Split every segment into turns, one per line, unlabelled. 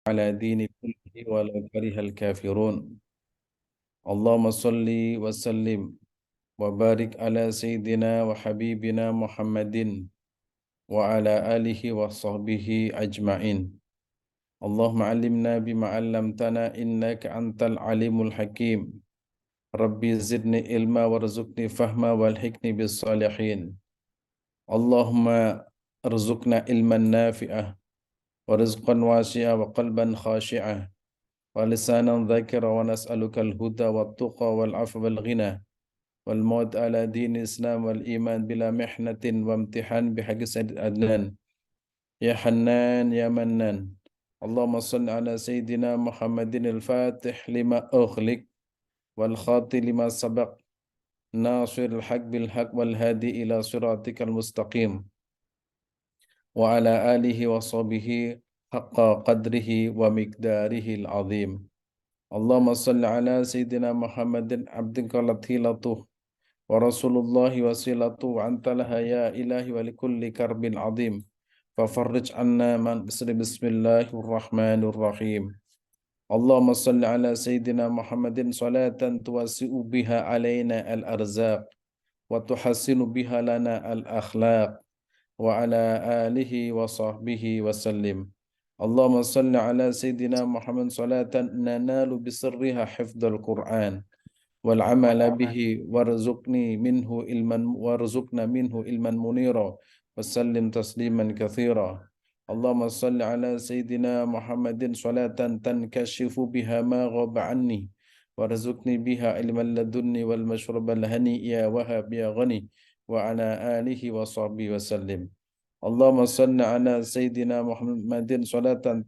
على دين كله ولو كره الكافرون اللهم صل وسلم وبارك على سيدنا وحبيبنا محمد وعلى آله وصحبه أجمعين اللهم علمنا بما علمتنا إنك أنت العليم الحكيم ربي زدني علما وارزقني فهما والحقني بالصالحين اللهم ارزقنا علما نافعا ورزقا واسعا وقلبا خاشعا ولسانا ذاكرا ونسألك الهدى والتقى والعفو والغنى والموت على دين الإسلام والإيمان بلا محنة وامتحان بحق سيد الأدنان يا حنان يا منان اللهم صل على سيدنا محمد الفاتح لما أغلق والخاتم لما سبق ناصر الحق بالحق والهادي إلى صراطك المستقيم وعلى آله وصحبه حق قدره ومقداره العظيم اللهم صل على سيدنا محمد عبدك لطيلته ورسول الله وسيلته وأنت لها يا إلهي ولكل كرب عظيم ففرج عنا من بسم الله الرحمن الرحيم اللهم صل على سيدنا محمد صلاة توسع بها علينا الأرزاق وتحسن بها لنا الأخلاق وعلى آله وصحبه وسلم اللهم صل على سيدنا محمد صلاة ننال بسرها حفظ القرآن والعمل به وارزقنا منه علما منيرا وسلم تسليما كثيرا اللهم صل على سيدنا محمد صلاة تنكشف بها ما غاب عني وارزقني بها علما لدني والمشرب الهني يا وهاب يا غني وعلى آله وصحبه وسلم اللهم صل على سيدنا محمد صلاة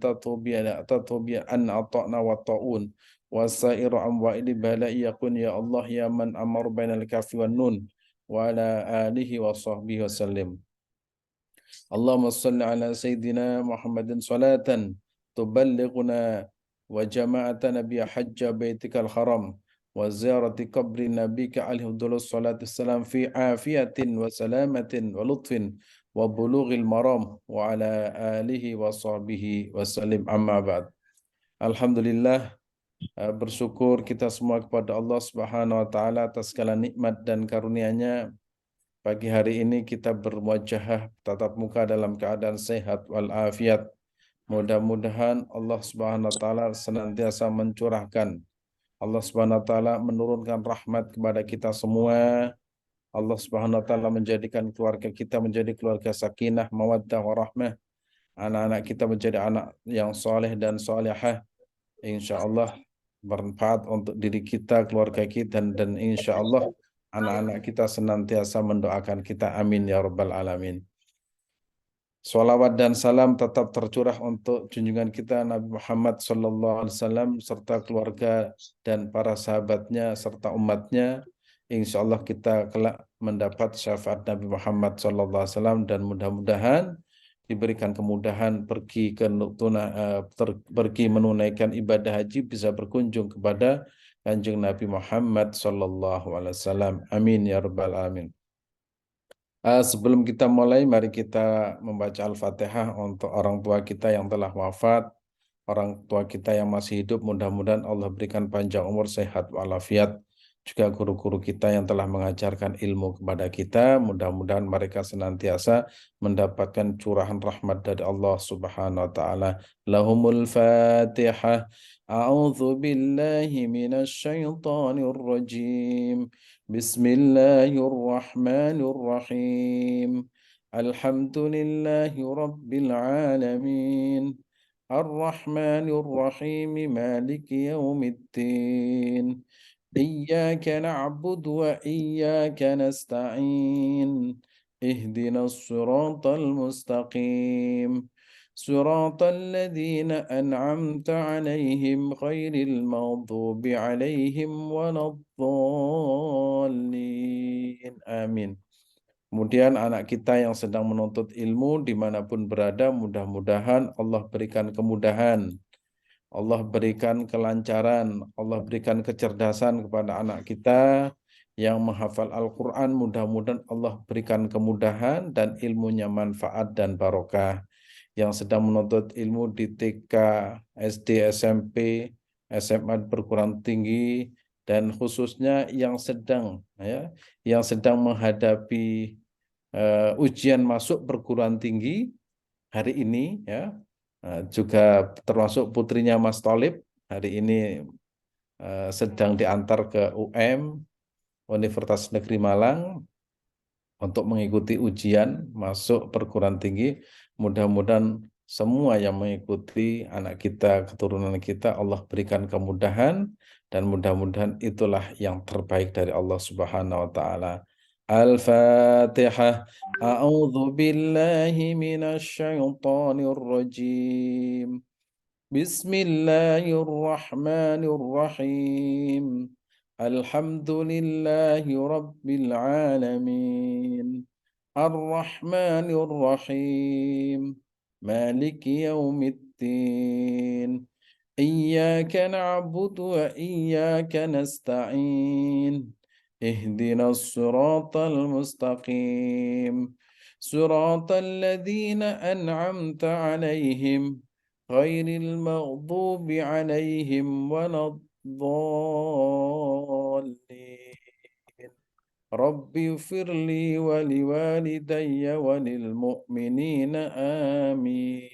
تطوبي أن أطعنا والطاعون وسائر أنواع البلاء يكون يا الله يا من أمر بين الكاف والنون وعلى آله وصحبه وسلم اللهم صل على سيدنا محمد صلاة تبلغنا وجماعتنا بحج بيتك الحرام وزيارة قبر نبيك عليه الصلاة والسلام في عافية وسلامة ولطف وبلوغ المرام وعلى آله وصحبه وسلم أما بعد. Alhamdulillah, bersyukur kita semua kepada Allah Subhanahu wa taala atas segala nikmat dan karunia-Nya. Pagi hari ini kita berwajah tatap muka dalam keadaan sehat walafiat. Mudah-mudahan Allah Subhanahu wa taala senantiasa mencurahkan, Allah Subhanahu wa taala menurunkan rahmat kepada kita semua. Allah Subhanahu wa taala menjadikan keluarga kita menjadi keluarga sakinah, mawaddah, warahmah. Anak-anak kita menjadi anak yang soleh dan solehah. Insyaallah bermanfaat untuk diri kita, keluarga kita, dan insyaallah anak-anak kita senantiasa mendoakan kita. Amin ya rabbal alamin. Salawat dan salam tetap tercurah untuk junjungan kita Nabi Muhammad SAW serta keluarga dan para sahabatnya serta umatnya. Insyaallah kita kelak mendapat syafaat Nabi Muhammad SAW dan mudah-mudahan diberikan kemudahan pergi menunaikan ibadah haji, bisa berkunjung kepada Kanjeng Nabi Muhammad SAW. Amin ya rabbal alamin. Sebelum kita mulai, mari kita membaca Al-Fatihah untuk orang tua kita yang telah wafat, orang tua kita yang masih hidup, mudah-mudahan Allah berikan panjang umur, sehat walafiat. Juga guru-guru kita yang telah mengajarkan ilmu kepada kita, mudah-mudahan mereka senantiasa mendapatkan curahan rahmat dari Allah Subhanahu wa taala. Lahumul Fatihah. A'udzu billahi minasy syaithanir rajim. Bismillahirrahmanirrahim. Alhamdulillahi rabbil alamin. Ar-Rahmanir-Rahim. Maliki yaumiddin. إياك نعبد وإياك نستعين اهدنا الصراط المستقيم صراط الذين أنعمت عليهم غير المغضوب عليهم ولا الضالين آمين. Kemudian anak kita yang sedang menuntut ilmu dimanapun berada, mudah-mudahan Allah berikan kemudahan, Allah berikan kelancaran, Allah berikan kecerdasan kepada anak kita yang menghafal Al-Quran. Mudah-mudahan Allah berikan kemudahan dan ilmunya manfaat dan barokah. yang sedang menuntut ilmu di TK, SD, SMP, SMA perguruan tinggi, dan khususnya yang sedang menghadapi ujian masuk perguruan tinggi hari ini, ya, juga termasuk putrinya Mas Tholib hari ini sedang diantar ke UM Universitas Negeri Malang untuk mengikuti ujian masuk perguruan tinggi. Mudah-mudahan semua yang mengikuti, anak kita, keturunan kita, Allah berikan kemudahan, dan mudah-mudahan itulah yang terbaik dari Allah Subhanahu wa taala. Al-Fatihah. A'udzu billahi minasy syaithanir rajim. Bismillahirrahmanirrahim. Alhamdulillahi Rabbil Alamin. Ar-Rahmanir-Rahim. Maliki Yaumiddin. Iyyaka na'budu wa iyyaka nasta'in. Ihdinas siratal mustaqim. Siratal ladzina an'amta 'alaihim ghairil maghdubi 'alaihim waladdallin. Rabbi firli wali walidayya walil mu'minina amin.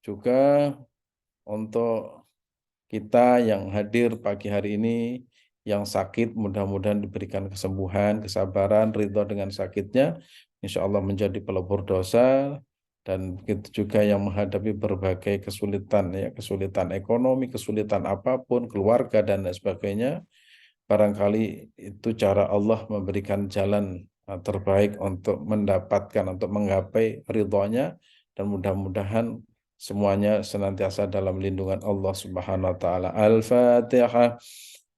Juga untuk kita yang hadir pagi hari ini, yang sakit mudah-mudahan diberikan kesembuhan, kesabaran, ridho dengan sakitnya, insya Allah menjadi pelebur dosa. Dan begitu juga yang menghadapi berbagai kesulitan, ya, kesulitan ekonomi, kesulitan apapun, keluarga dan lain sebagainya. Barangkali itu cara Allah memberikan jalan terbaik untuk mendapatkan, untuk menggapai ridhonya, dan mudah-mudahan semuanya senantiasa dalam lindungan Allah Subhanahu wa taala. Al-Fatihah.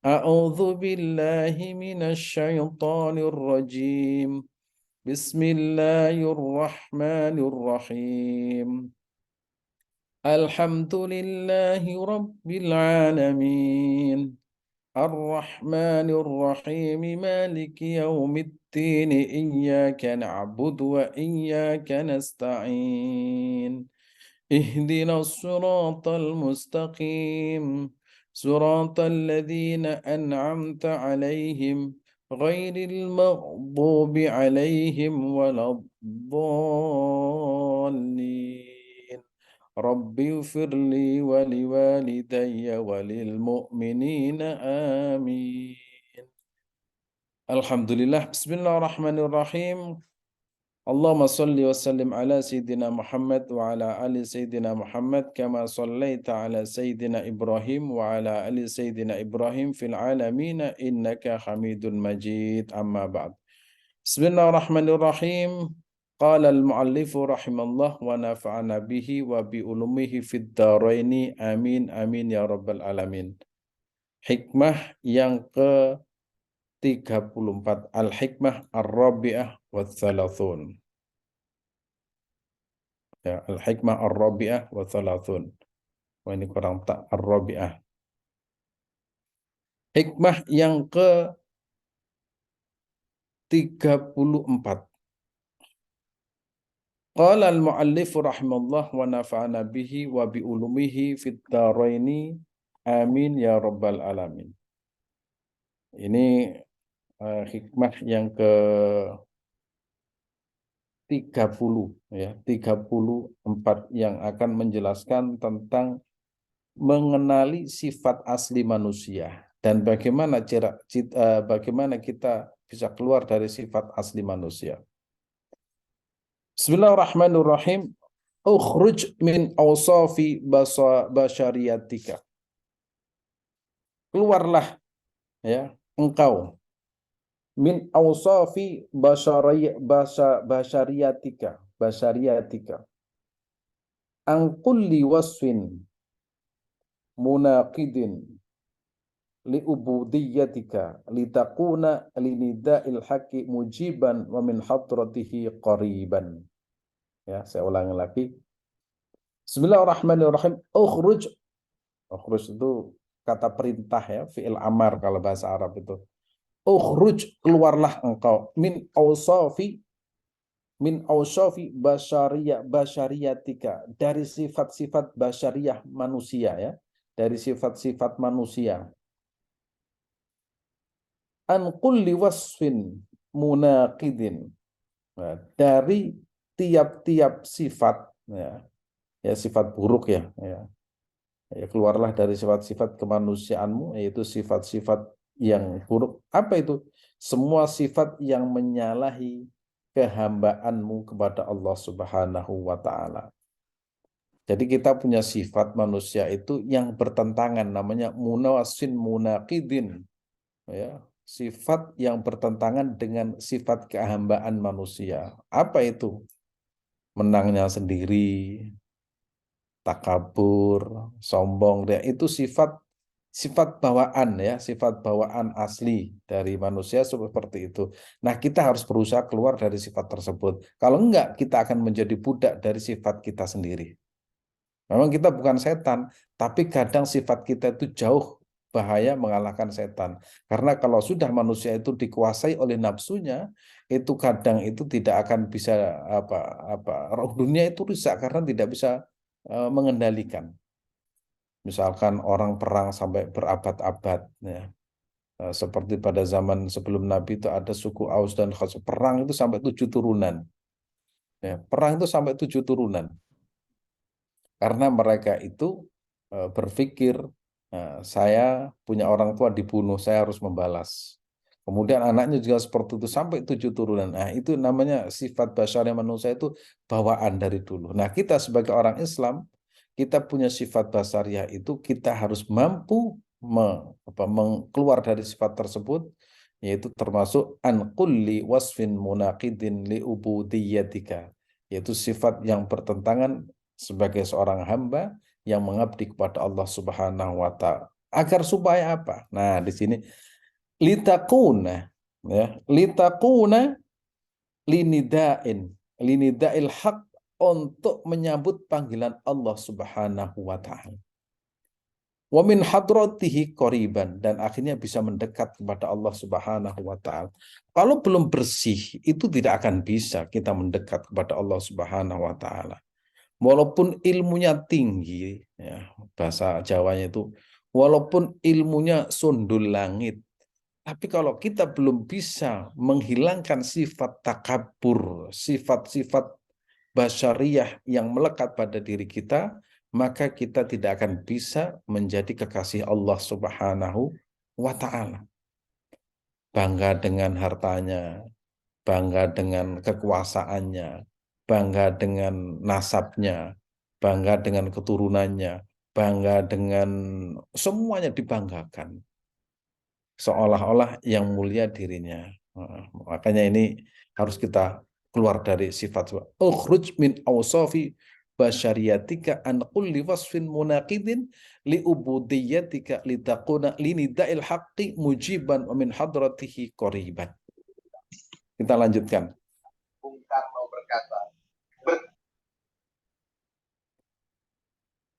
A'udzu billahi minasy syaithanir rajim. Bismillahirrahmanirrahim. Alhamdulillahi rabbil alamin. Ar-Rahmanir-Rahim. Maliki yaumiddin. Iyyaka na'budu wa iyyaka nasta'in. Ihdinas siratal mustaqim. Siratal ladzina an'amta 'alaihim ghairil maghdubi 'alaihim waladdallin. Rabbi firli wali walidayya walil mu'minina amin. Alhamdulillah. Bismillahirrahmanirrahim. Allahumma salli wa sallim ala Sayyidina Muhammad wa ala ali Sayyidina Muhammad kama sallaita ala Sayyidina Ibrahim wa ala ali Sayyidina Ibrahim fil alamina innaka hamidun majid, amma ba'd. Bismillahirrahmanirrahim. Qala al-muallifu rahimallah wa nafa'ana bihi wa bi ulumihi fid dharaini amin amin ya rabbal alamin. Hikmah yang ke-34, al-hikmah ar-rabi'ah wa thalathun. Ya, al-hikmah ar-rabi'ah wa thalathun. Wah, ini kurang tak, ar-rabi'ah. Hikmah yang ke-34. Qala al-muallifu rahimallah wa nafa'ana bihi wa bi ulumihi fid dharaini amin ya rabbal alamin. Ini hikmah yang ke-30, ya, 34 yang akan menjelaskan tentang mengenali sifat asli manusia dan bagaimana bagaimana kita bisa keluar dari sifat asli manusia. Bismillahirrahmanirrahim. Ukhruj min awsafi basyariyatika. Keluarlah, ya, engkau min awsafi basyariyatika an kulli wasfin munaqidin li ubudiyyatika litakuna linida'il haqqi mujiban wa min hadratihi qariban. Ya, saya ulangi lagi. Bismillahirrahmanirrahim. Ukhruj. Ukhruj itu kata perintah, ya, fi'il amar kalau bahasa Arab itu. Ukhruj, keluarlah engkau min awsafi min ausofi basyariyatika, dari sifat-sifat basyariyah manusia ya, dari sifat-sifat manusia. An kulli wasfin munaqidin, nah, dari tiap-tiap sifat ya, ya sifat buruk ya, ya keluarlah dari sifat-sifat kemanusiaanmu, yaitu sifat-sifat yang buruk. Apa itu? Semua sifat yang menyalahi kehambaanmu kepada Allah Subhanahu wa Ta'ala. Jadi kita punya sifat manusia itu yang bertentangan, namanya munawasin munaqidin, ya, sifat yang bertentangan dengan sifat kehambaan manusia. Apa itu? Menangnya sendiri, takabur, sombong, ya, itu sifat sifat bawaan ya, sifat bawaan asli dari manusia seperti itu. Nah, kita harus berusaha keluar dari sifat tersebut. Kalau enggak, kita akan menjadi budak dari sifat kita sendiri. Memang kita bukan setan, tapi kadang sifat kita itu jauh bahaya mengalahkan setan. Karena kalau sudah manusia itu dikuasai oleh nafsunya, itu kadang itu tidak akan bisa apa apa roh dunia itu rusak karena tidak bisa mengendalikan. Misalkan orang perang sampai berabad-abad, ya. Seperti pada zaman sebelum Nabi itu ada suku Aus dan Khazraj, perang itu sampai 7 turunan. Ya, perang itu sampai 7 turunan. Karena mereka itu berpikir, saya punya orang tua dibunuh, saya harus membalas. Kemudian anaknya juga seperti itu sampai 7 turunan. Nah, itu namanya sifat basyariah manusia itu bawaan dari dulu. Nah, kita sebagai orang Islam, kita punya sifat basyariah itu kita harus mampu keluar dari sifat tersebut, yaitu termasuk an kulli wasfin munaqidin li ubudiyatika, yaitu sifat yang bertentangan sebagai seorang hamba yang mengabdi kepada Allah Subhanahu wa Ta'ala. Agar supaya apa? Nah, di sini litakuna, ya, litakuna linidain, linidail haq, untuk menyambut panggilan Allah Subhanahu wa Ta'ala. Wa min hadratihi qoriban, dan akhirnya bisa mendekat kepada Allah Subhanahu wa Ta'ala. Kalau belum bersih, itu tidak akan bisa kita mendekat kepada Allah Subhanahu wa Ta'ala. Walaupun ilmunya tinggi, ya, bahasa Jawanya itu, walaupun ilmunya sundul langit, tapi kalau kita belum bisa menghilangkan sifat takabur, sifat-sifat basyariyah yang melekat pada diri kita, maka kita tidak akan bisa menjadi kekasih Allah Subhanahu wa Ta'ala. Bangga dengan hartanya, bangga dengan kekuasaannya, bangga dengan nasabnya, bangga dengan keturunannya, bangga dengan semuanya dibanggakan. Seolah-olah yang mulia dirinya. Makanya ini harus kita keluar dari sifat. Ukhruj min awsafi basyariyatika an kulli wasfin munaqidin li ubudiyatika litakuna linida'il haqqi mujiban wa min hadratihi qoriban. Kita lanjutkan.
Bung Karno berkata,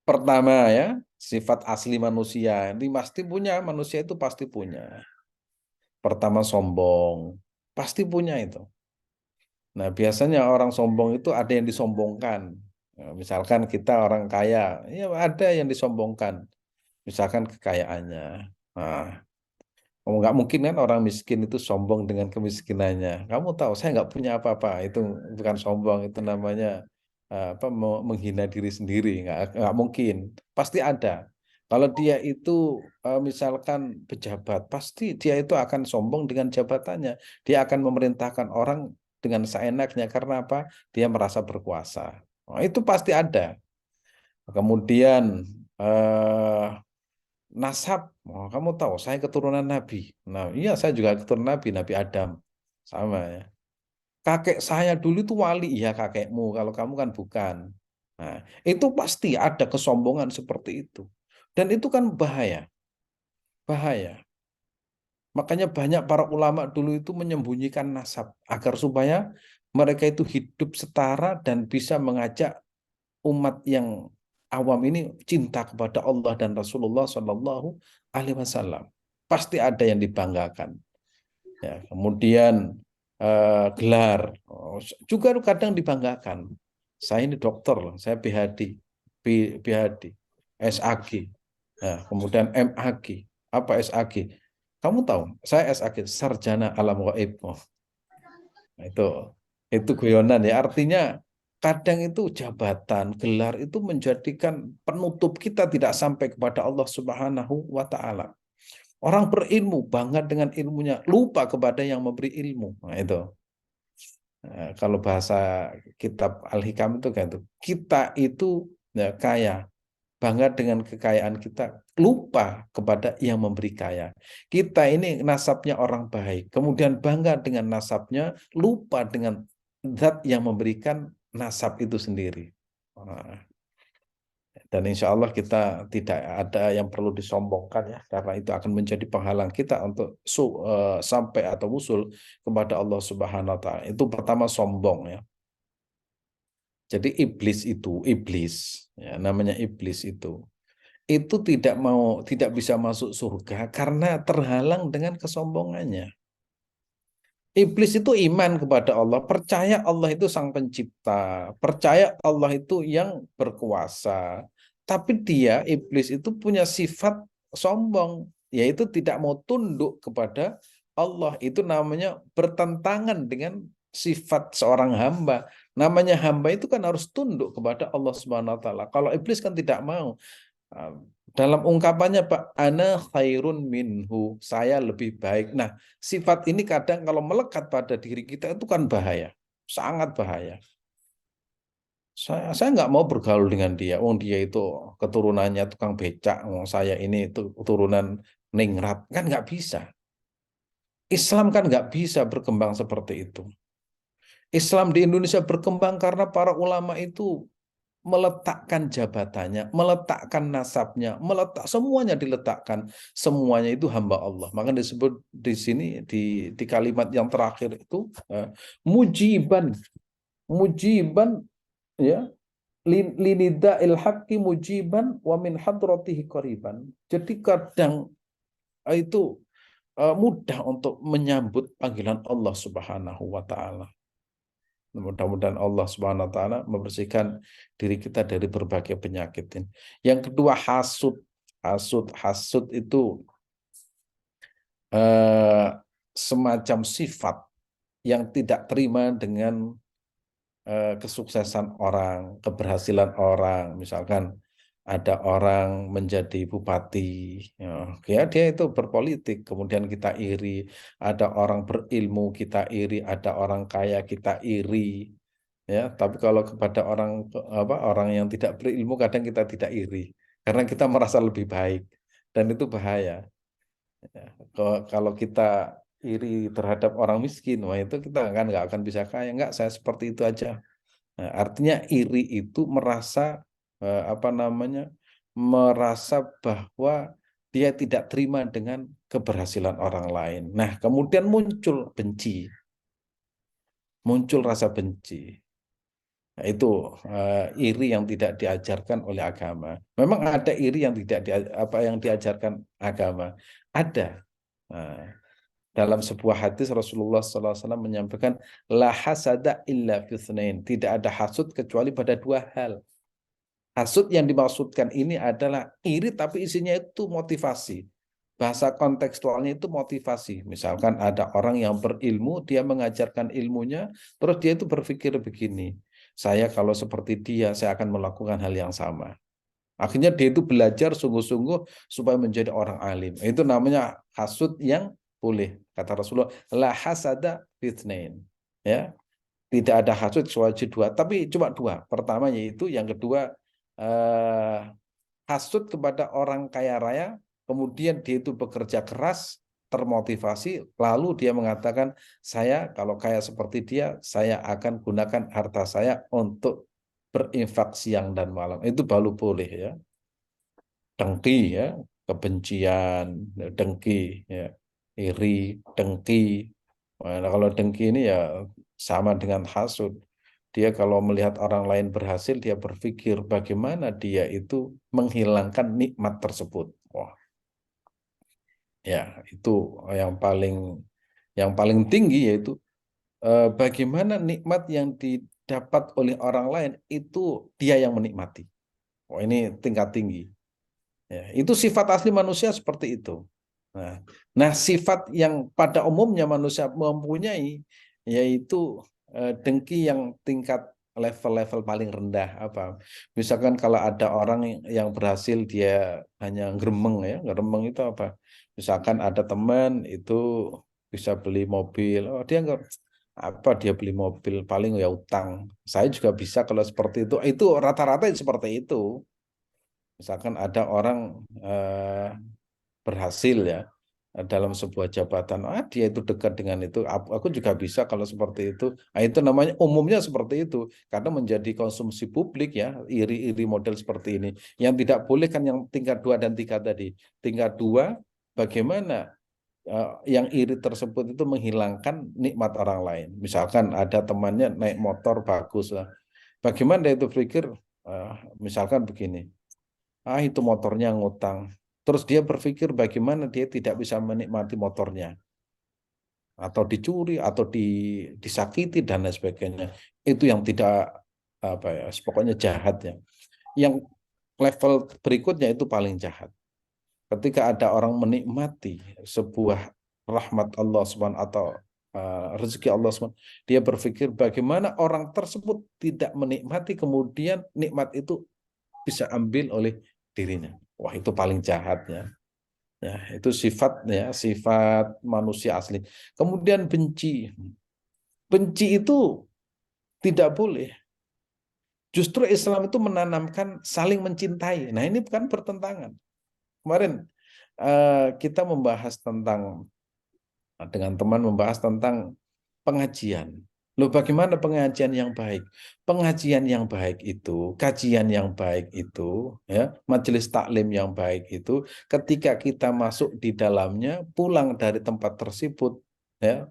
Pertama ya, sifat asli manusia. Ini pasti punya, manusia itu pasti punya. Pertama sombong, pasti punya itu. Nah, biasanya orang sombong itu ada yang disombongkan. Nah, misalkan kita orang kaya, ya ada yang disombongkan. Misalkan kekayaannya. Nah, nggak mungkin kan orang miskin itu sombong dengan kemiskinannya. Kamu tahu, saya nggak punya apa-apa. Itu bukan sombong, itu namanya menghina diri sendiri. Nggak mungkin. Pasti ada. Kalau dia itu misalkan pejabat, pasti dia itu akan sombong dengan jabatannya. Dia akan memerintahkan orang dengan seenaknya. Karena apa? Dia merasa berkuasa. Nah, itu pasti ada. Kemudian eh, nasab, oh, kamu tahu saya keturunan Nabi. Nah, iya saya juga keturunan Nabi, Nabi Adam. Sama ya. Kakek saya dulu itu wali, iya kakekmu, kalau kamu kan bukan. Nah, itu pasti ada kesombongan seperti itu. Dan itu kan bahaya, bahaya. Makanya banyak para ulama dulu itu menyembunyikan nasab agar supaya mereka itu hidup setara dan bisa mengajak umat yang awam ini cinta kepada Allah dan Rasulullah Shallallahu Alaihi Wasallam. Pasti ada yang dibanggakan. Ya, kemudian gelar. Juga kadang dibanggakan. Saya ini dokter loh, saya PhD, PhD, SAG, nah, kemudian MAG. Apa SAG? Kamu tahu, saya SAG, Sarjana Alam Gaib. Oh, itu itu guyonan ya. Artinya kadang itu jabatan, gelar itu menjadikan penutup kita tidak sampai kepada Allah Subhanahu wa taala. Orang berilmu bangga dengan ilmunya, lupa kepada yang memberi ilmu. Nah, itu. Kalau bahasa kitab Al-Hikam itu kan itu. Kita itu ya, kaya, bangga dengan kekayaan kita, lupa kepada yang memberi kaya. Kita ini nasabnya orang baik, kemudian bangga dengan nasabnya, lupa dengan zat yang memberikan nasab itu sendiri. Nah, dan insya Allah kita tidak ada yang perlu disombongkan ya, karena itu akan menjadi penghalang kita untuk sampai atau usul kepada Allah Subhanahu Wa Taala. Itu pertama sombong ya. Jadi iblis ya, namanya iblis itu tidak bisa masuk surga karena terhalang dengan kesombongannya. Iblis itu iman kepada Allah, percaya Allah itu sang pencipta, percaya Allah itu yang berkuasa. Tapi dia, iblis itu punya sifat sombong, yaitu tidak mau tunduk kepada Allah. Itu namanya bertentangan dengan sifat seorang hamba. Namanya hamba itu kan harus tunduk kepada Allah Subhanahu wa taala. Kalau iblis kan tidak mau. Dalam ungkapannya Pak, ana khairun minhu, saya lebih baik. Nah, sifat ini kadang kalau melekat pada diri kita itu kan bahaya, sangat bahaya. Saya nggak mau bergaul dengan dia. Dia itu keturunannya tukang becak. Saya ini itu keturunan ningrat, kan nggak bisa. Islam kan nggak bisa berkembang seperti itu. Islam di Indonesia berkembang karena para ulama itu meletakkan jabatannya, meletakkan nasabnya, semuanya diletakkan, semuanya itu hamba Allah. Maka disebut di sini di kalimat yang terakhir itu mujiban, mujiban ya linida ilhaqi mujiban wa min hadratihi qariban. Jadi kadang itu mudah untuk menyambut panggilan Allah Subhanahu wa taala. Mudah-mudahan Allah Subhanahu wa taala membersihkan diri kita dari berbagai penyakit ini. Yang kedua hasud. Hasud itu eh, semacam sifat yang tidak terima dengan kesuksesan orang, keberhasilan orang. Misalkan ada orang menjadi bupati, ya dia itu berpolitik, kemudian kita iri. Ada orang berilmu kita iri, ada orang kaya kita iri. Ya, tapi kalau kepada orang yang tidak berilmu kadang kita tidak iri karena kita merasa lebih baik dan itu bahaya. Ya, kalau kita iri terhadap orang miskin, wah itu kita kan nggak akan bisa kaya. Nggak, saya seperti itu aja. Nah, artinya iri itu merasa apa namanya, merasa bahwa dia tidak terima dengan keberhasilan orang lain. Nah, kemudian muncul rasa benci. Nah, itu iri yang tidak diajarkan oleh agama. Memang ada iri yang tidak apa yang diajarkan agama. Ada. Nah, dalam sebuah hadis Rasulullah SAW menyampaikan la hasada illa fitsnain. Tidak ada hasud kecuali pada dua hal. Hasud yang dimaksudkan ini adalah iri tapi isinya itu motivasi. Bahasa kontekstualnya itu motivasi. Misalkan ada orang yang berilmu, dia mengajarkan ilmunya, terus dia itu berpikir begini, saya kalau seperti dia, saya akan melakukan hal yang sama. Akhirnya dia itu belajar sungguh-sungguh supaya menjadi orang alim. Itu namanya hasud yang boleh. Kata Rasulullah, la hasada fitnain. Ya, tidak ada hasud kecuali dua, tapi cuma dua. Pertama yaitu, yang kedua eh, hasud kepada orang kaya raya, kemudian dia itu bekerja keras, termotivasi, lalu dia mengatakan, saya kalau kaya seperti dia, saya akan gunakan harta saya untuk berinfak siang dan malam. Itu baru boleh ya. Dengki ya, kebencian, dengki ya, iri, dengki. Nah, kalau dengki ini ya sama dengan hasud. Dia kalau melihat orang lain berhasil, dia berpikir bagaimana dia itu menghilangkan nikmat tersebut. Wah, ya itu yang paling tinggi yaitu bagaimana nikmat yang didapat oleh orang lain itu dia yang menikmati. Oh, ini tingkat tinggi. Ya, itu sifat asli manusia seperti itu. Nah, nah, sifat yang pada umumnya manusia mempunyai yaitu dengki yang tingkat level-level paling rendah apa. Misalkan kalau ada orang yang berhasil dia hanya gremeng ya, gremeng itu apa? Misalkan ada teman itu bisa beli mobil, oh dia nggak apa dia beli mobil paling ya utang. Saya juga bisa kalau seperti itu. Itu rata-rata seperti itu. Misalkan ada orang berhasil ya dalam sebuah jabatan, dia itu dekat dengan itu, aku juga bisa kalau seperti itu. Nah, itu namanya umumnya seperti itu karena menjadi konsumsi publik ya, iri-iri model seperti ini. Yang tidak boleh kan yang tingkat 2 dan 3 tadi. Tingkat 2 bagaimana yang iri tersebut itu menghilangkan nikmat orang lain. Misalkan ada temannya naik motor bagus lah. Bagaimana dia itu pikir, eh, misalkan begini, itu motornya ngutang. Terus dia berpikir bagaimana dia tidak bisa menikmati motornya, atau dicuri, atau disakiti dan lain sebagainya. Itu yang tidak apa ya, pokoknya jahat ya. Yang level berikutnya itu paling jahat. Ketika ada orang menikmati sebuah rahmat Allah Subhanahu atau rezeki Allah Subhanahu, dia berpikir bagaimana orang tersebut tidak menikmati kemudian nikmat itu bisa ambil oleh dirinya. Wah, itu paling jahatnya. Ya, itu sifat ya, sifat manusia asli. Kemudian benci. Benci itu tidak boleh. Justru Islam itu menanamkan saling mencintai. Nah, ini bukan bertentangan. Kemarin kita membahas tentang dengan teman membahas tentang pengajian. Loh, bagaimana pengajian yang baik? Pengajian yang baik itu, kajian yang baik itu, ya, majelis taklim yang baik itu, ketika kita masuk di dalamnya, pulang dari tempat tersebut, ya,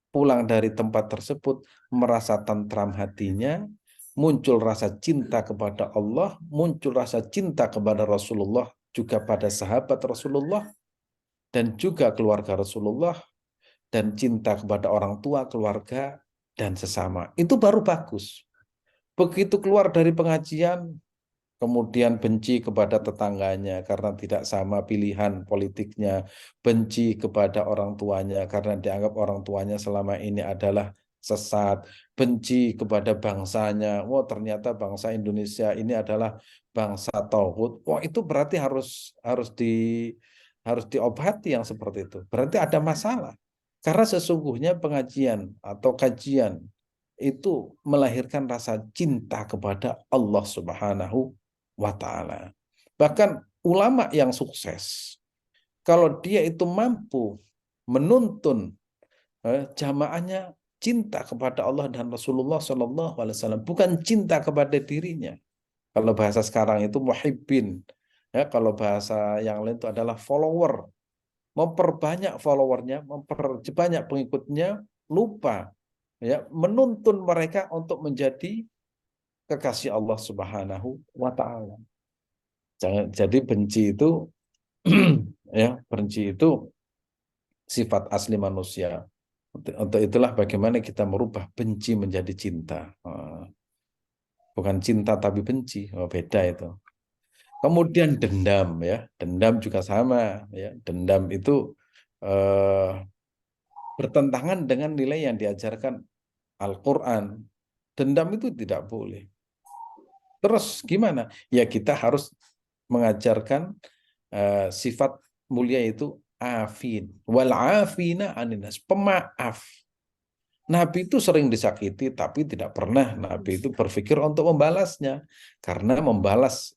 pulang dari tempat tersebut, merasa tentram hatinya, muncul rasa cinta kepada Allah, muncul rasa cinta kepada Rasulullah, juga pada sahabat Rasulullah, dan juga keluarga Rasulullah, dan cinta kepada orang tua, keluarga, dan sesama. Itu baru bagus. Begitu keluar dari pengajian, kemudian benci kepada tetangganya karena tidak sama pilihan politiknya, benci kepada orang tuanya karena dianggap orang tuanya selama ini adalah sesat, benci kepada bangsanya, wah ternyata bangsa Indonesia ini adalah bangsa tauhid. Wah, itu berarti harus diobati yang seperti itu. Berarti ada masalah. Karena sesungguhnya pengajian atau kajian itu melahirkan rasa cinta kepada Allah Subhanahu wa ta'ala. Bahkan ulama yang sukses, kalau dia itu mampu menuntun jamaahnya cinta kepada Allah dan Rasulullah Shallallahu Alaihi Wasallam, bukan cinta kepada dirinya. Kalau bahasa sekarang itu muhibbin, ya, kalau bahasa yang lain itu adalah follower, memperbanyak followernya, memperbanyak pengikutnya, lupa ya menuntun mereka untuk menjadi kekasih Allah Subhanahu wa taala. Jadi benci itu ya, benci itu sifat asli manusia. Untuk itulah bagaimana kita merubah benci menjadi cinta. Bukan cinta tapi benci. Beda itu. Kemudian dendam ya. Dendam juga sama ya. Dendam itu eh, bertentangan dengan nilai yang diajarkan Al-Qur'an. Dendam itu tidak boleh. Terus gimana? Ya kita harus mengajarkan sifat mulia itu afin. Wal afina aninas. Pemaaf. Nabi itu sering disakiti, tapi tidak pernah Nabi itu berpikir untuk membalasnya. Karena membalas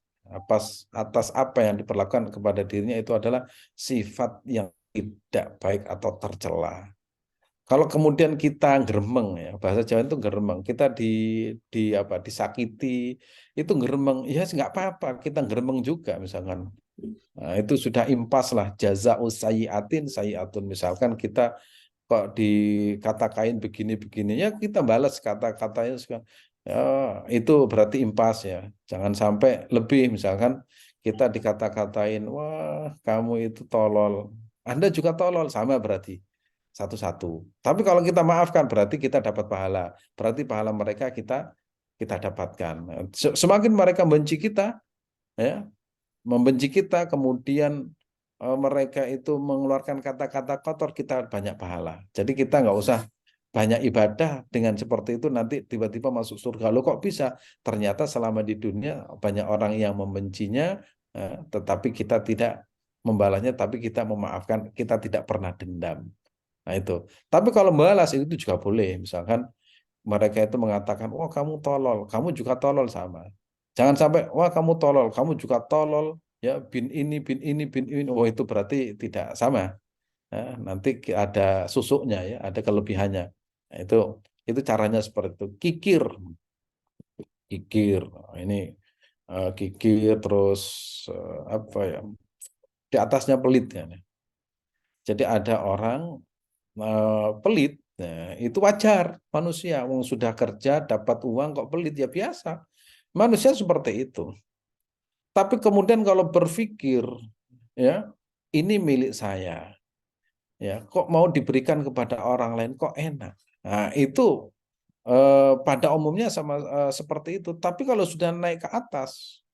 atas apa yang diperlakukan kepada dirinya itu adalah sifat yang tidak baik atau tercela. Kalau kemudian kita geremeng ya, bahasa Jawa itu geremeng, kita disakiti, itu geremeng, ya nggak apa-apa, kita geremeng juga misalkan. Nah, itu sudah impas lah, jazaa'u sayyi'atin sayyi'atun. Misalkan kita kok dikata-katain begini-begini, ya kita balas kata-katanya. Ya, itu berarti impas ya. Jangan sampai lebih, misalkan kita dikata-katain, wah kamu itu tolol. Anda juga tolol, sama berarti. satu-satu. Tapi kalau kita maafkan berarti kita dapat pahala. Berarti pahala mereka kita dapatkan. Semakin mereka benci kita, ya, membenci kita, kemudian mereka itu mengeluarkan kata-kata kotor, kita banyak pahala. Jadi kita nggak usah banyak ibadah dengan seperti itu nanti tiba-tiba masuk surga. Loh kok bisa? Ternyata selama di dunia banyak orang yang membencinya, tetapi kita tidak membalasnya, tapi kita memaafkan, kita tidak pernah dendam. Nah itu. Tapi kalau membalas itu juga boleh. Misalkan mereka itu mengatakan, wah kamu tolol, kamu juga tolol sama. Jangan sampai, wah kamu tolol, kamu juga tolol, ya bin ini, bin ini, bin ini. Oh itu berarti tidak sama. Nah, nanti ada susuknya ya, ada kelebihannya. Nah, itu caranya seperti itu. Kikir, kikir. Nah, ini kikir terus apa ya? Di atasnya pelit ya. Jadi ada orang pelit, nah, itu wajar manusia. Wong sudah kerja dapat uang kok pelit ya biasa. Manusia seperti itu. Tapi kemudian kalau berpikir ya ini milik saya, ya kok mau diberikan kepada orang lain kok enak. Nah itu pada umumnya sama seperti itu. Tapi kalau sudah naik ke atas,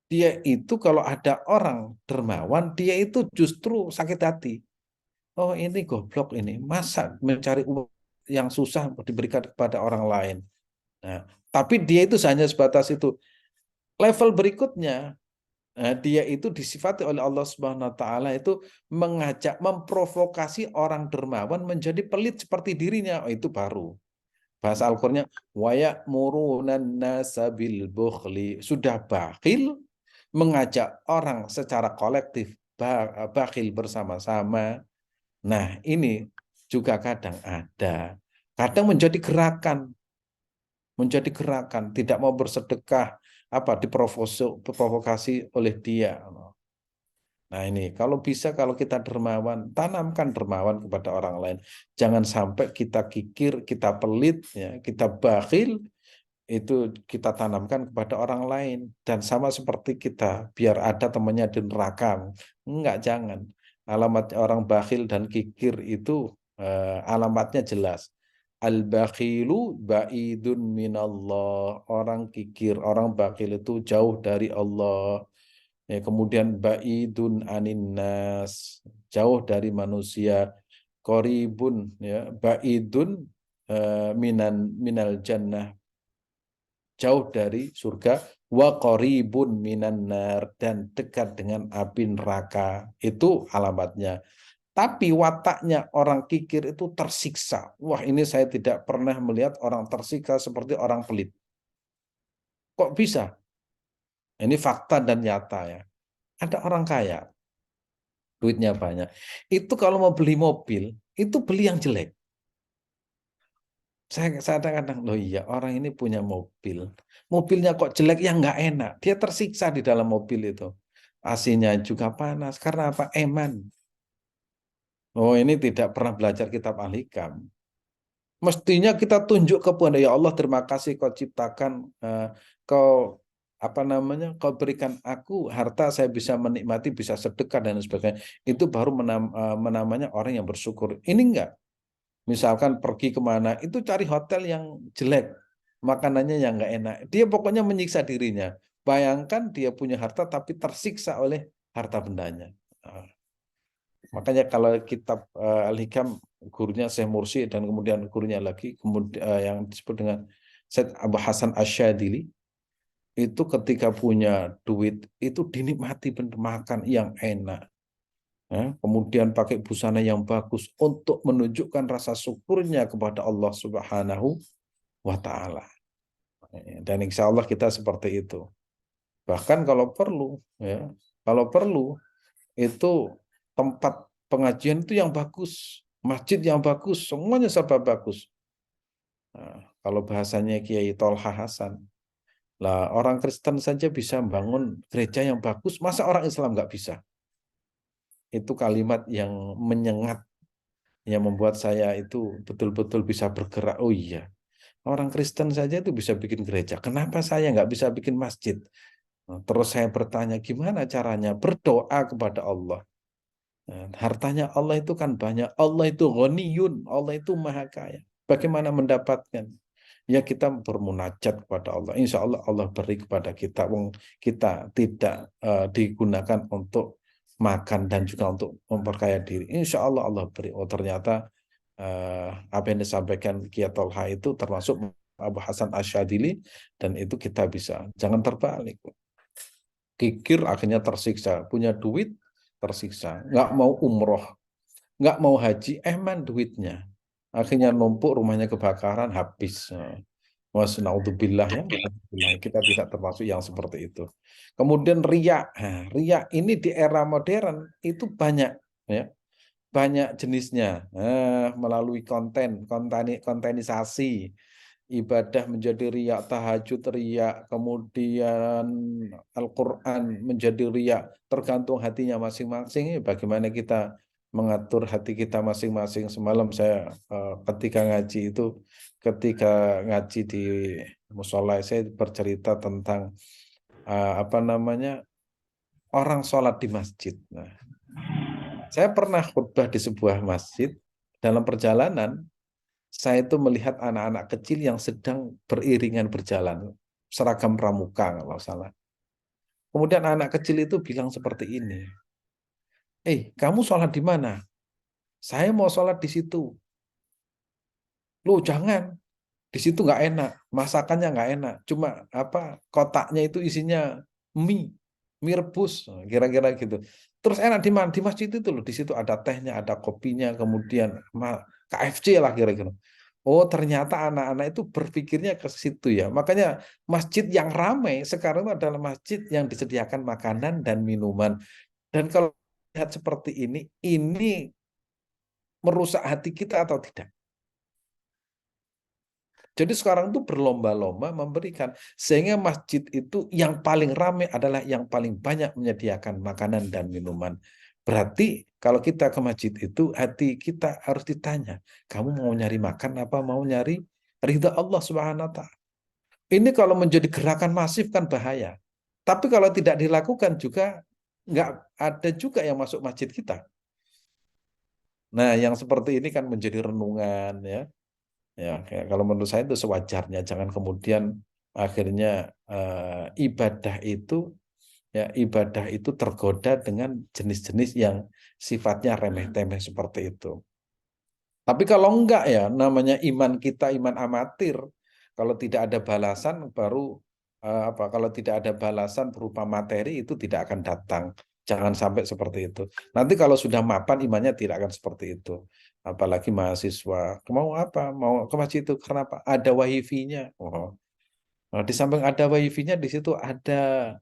dia itu kalau ada orang dermawan, dia itu justru sakit hati. Oh ini goblok ini, masa mencari uang yang susah diberikan kepada orang lain. Nah, tapi dia itu hanya sebatas itu. Level berikutnya, dia itu disifati oleh Allah Subhanahu Wa Taala itu mengajak, memprovokasi orang dermawan menjadi pelit seperti dirinya. Oh, itu baru. Bahasa Al-Qur'annya, waya murunan nasabil bukhli. Sudah bakhil, mengajak orang secara kolektif bakhil bersama-sama. Nah, ini juga kadang ada. Kadang menjadi gerakan, tidak mau bersedekah, apa diprovokasi oleh dia. Nah, ini kalau bisa kalau kita dermawan, tanamkan dermawan kepada orang lain. Jangan sampai kita kikir, kita pelit, ya, kita bakhil, itu kita tanamkan kepada orang lain dan sama seperti kita biar ada temannya di neraka. Enggak, jangan. Alamat orang bakhil dan kikir itu alamatnya jelas. Al-bakhilu ba'idun minallah. Orang kikir, orang bakhil itu jauh dari Allah. Ya, kemudian ba'idun anin nas, jauh dari manusia. Qoribun, ya, ba'idun minal jannah, jauh dari surga, wa qaribun minan nar, dan dekat dengan api neraka. Itu alamatnya. Tapi wataknya orang kikir itu tersiksa. Wah, ini saya tidak pernah melihat orang tersiksa seperti orang pelit. Kok bisa? Ini fakta dan nyata ya. Ada orang kaya, duitnya banyak. Itu kalau mau beli mobil, itu beli yang jelek. Saya kadang-kadang, loh iya orang ini punya mobil. Mobilnya kok jelek yang nggak enak. Dia tersiksa di dalam mobil itu. AC-nya juga panas. Karena apa? Eman. Oh ini tidak pernah belajar kitab Al-Hikam. Mestinya kita tunjuk kepada ya Allah, terima kasih kau ciptakan, kau apa namanya, kau berikan aku harta, saya bisa menikmati, bisa sedekah dan sebagainya. Itu baru menamanya orang yang bersyukur. Ini enggak. Misalkan pergi kemana, itu cari hotel yang jelek, makanannya yang nggak enak. Dia pokoknya menyiksa dirinya. Bayangkan dia punya harta tapi tersiksa oleh harta bendanya. Nah, makanya kalau kitab Al-Hikam, gurunya Syekh Mursi dan kemudian gurunya lagi, kemudian yang disebut dengan Syed Abu Hasan Asyadili, itu ketika punya duit itu dinikmati makan yang enak. Kemudian pakai busana yang bagus untuk menunjukkan rasa syukurnya kepada Allah Subhanahu wa Ta'ala. Dan insya Allah kita seperti itu. Bahkan kalau perlu, ya, kalau perlu itu tempat pengajian itu yang bagus, masjid yang bagus, semuanya serba bagus. Nah, kalau bahasanya Kiai Tolha Hasan, lah orang Kristen saja bisa bangun gereja yang bagus, masa orang Islam nggak bisa? Itu kalimat yang menyengat, yang membuat saya itu betul-betul bisa bergerak. Oh iya, orang Kristen saja itu bisa bikin gereja. Kenapa saya nggak bisa bikin masjid? Nah, terus saya bertanya, gimana caranya? Berdoa kepada Allah. Hartanya Allah itu kan banyak. Allah itu ghaniyun, Allah itu maha kaya. Bagaimana mendapatkan? Ya kita bermunajat kepada Allah. Insya Allah Allah beri kepada kita. Wong kita tidak digunakan untuk makan dan juga untuk memperkaya diri. Insya Allah Allah beri. Oh ternyata apa yang disampaikan Kiai Tolha itu termasuk Abu Hasan Asyadili, dan itu kita bisa. Jangan terbalik. Kikir akhirnya tersiksa. Punya duit tersiksa. Nggak mau umroh, nggak mau haji, man duitnya. Akhirnya numpuk, rumahnya kebakaran, habis. Naudzubillah ya. Kita tidak termasuk yang seperti itu. Kemudian riya. Nah, riya ini di era modern itu banyak ya. Banyak jenisnya. Melalui kontenisasi. Ibadah menjadi riya, tahajud riya, kemudian Al-Quran menjadi riya, tergantung hatinya masing-masing. Bagaimana kita mengatur hati kita masing-masing. Semalam saya ketika ngaji di musola, saya bercerita tentang apa namanya, orang sholat di masjid. Nah, saya pernah khutbah di sebuah masjid. Dalam perjalanan saya itu melihat anak-anak kecil yang sedang beriringan berjalan, seragam pramuka kalau salah. Kemudian anak kecil itu bilang seperti ini, kamu sholat di mana? Saya mau sholat di situ. Loh jangan, di situ nggak enak, masakannya nggak enak, cuma apa, kotaknya itu isinya mie, mie rebus, kira-kira gitu. Terus enak di mana? Di masjid itu loh, di situ ada tehnya, ada kopinya, kemudian KFC lah kira-kira. Oh, ternyata anak-anak itu berpikirnya ke situ ya. Makanya masjid yang ramai sekarang adalah masjid yang disediakan makanan dan minuman. Dan kalau lihat seperti ini merusak hati kita atau tidak? Jadi sekarang itu berlomba-lomba memberikan, sehingga masjid itu yang paling ramai adalah yang paling banyak menyediakan makanan dan minuman. Berarti kalau kita ke masjid itu, hati kita harus ditanya, kamu mau nyari makan apa mau nyari ridha Allah Subhanahu wa Ta'ala? Ini kalau menjadi gerakan masif kan bahaya. Tapi kalau tidak dilakukan juga nggak ada juga yang masuk masjid kita. Nah, yang seperti ini kan menjadi renungan ya. Ya, kalau menurut saya itu sewajarnya, jangan kemudian akhirnya ibadah itu tergoda dengan jenis-jenis yang sifatnya remeh-temeh seperti itu. Tapi kalau enggak ya, namanya iman kita iman amatir. Kalau tidak ada balasan baru kalau tidak ada balasan berupa materi itu tidak akan datang. Jangan sampai seperti itu. Nanti kalau sudah mapan imannya tidak akan seperti itu. Apalagi mahasiswa, mau apa? Mau ke masjid itu karena apa? Ada wifi-nya. Oh. Nah, di samping ada wifi-nya, di situ ada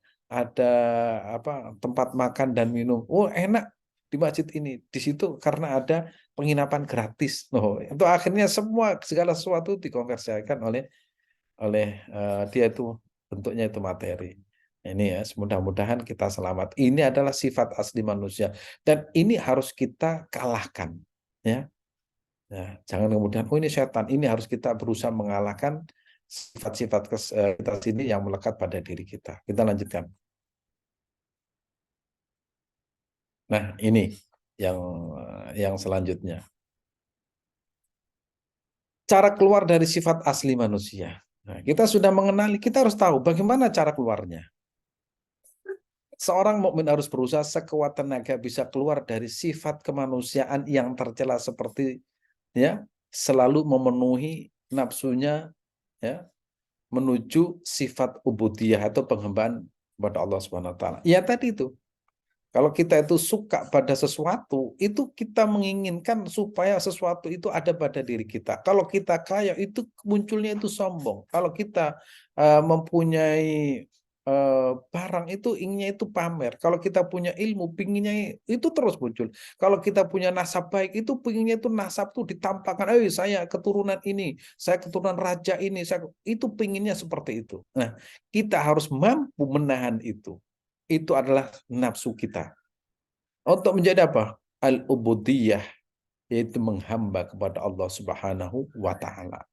apa, tempat makan dan minum. Oh, enak di masjid ini. Di situ karena ada penginapan gratis. Oh, itu akhirnya semua segala sesuatu dikonversikan oleh oleh dia itu, bentuknya itu materi. Ini ya, mudah-mudahan kita selamat. Ini adalah sifat asli manusia dan ini harus kita kalahkan, ya. Ya, jangan kemudian oh ini setan. Ini harus kita berusaha mengalahkan sifat-sifat kita sini yang melekat pada diri kita. Kita lanjutkan. Nah, ini yang yang selanjutnya. Cara keluar dari sifat asli manusia. Nah, kita sudah mengenali, kita harus tahu bagaimana cara keluarnya. Seorang mukmin harus berusaha sekuat tenaga bisa keluar dari sifat kemanusiaan yang tercela seperti ya, selalu memenuhi nafsunya ya, menuju sifat ubudiyah atau penghambaan kepada Allah Subhanahu wa taala. Ya tadi itu. Kalau kita itu suka pada sesuatu, itu kita menginginkan supaya sesuatu itu ada pada diri kita. Kalau kita kaya, itu munculnya itu sombong. Kalau kita mempunyai barang, itu inginnya itu pamer. Kalau kita punya ilmu, pinginnya itu terus muncul. Kalau kita punya nasab baik, itu pinginnya itu nasab itu ditampakkan. Saya keturunan ini, saya keturunan raja ini, itu pinginnya seperti itu. Nah, kita harus mampu menahan itu. Itu adalah nafsu kita. Untuk menjadi apa? Al-ubudiyah, yaitu menghamba kepada Allah Subhanahu wa taala.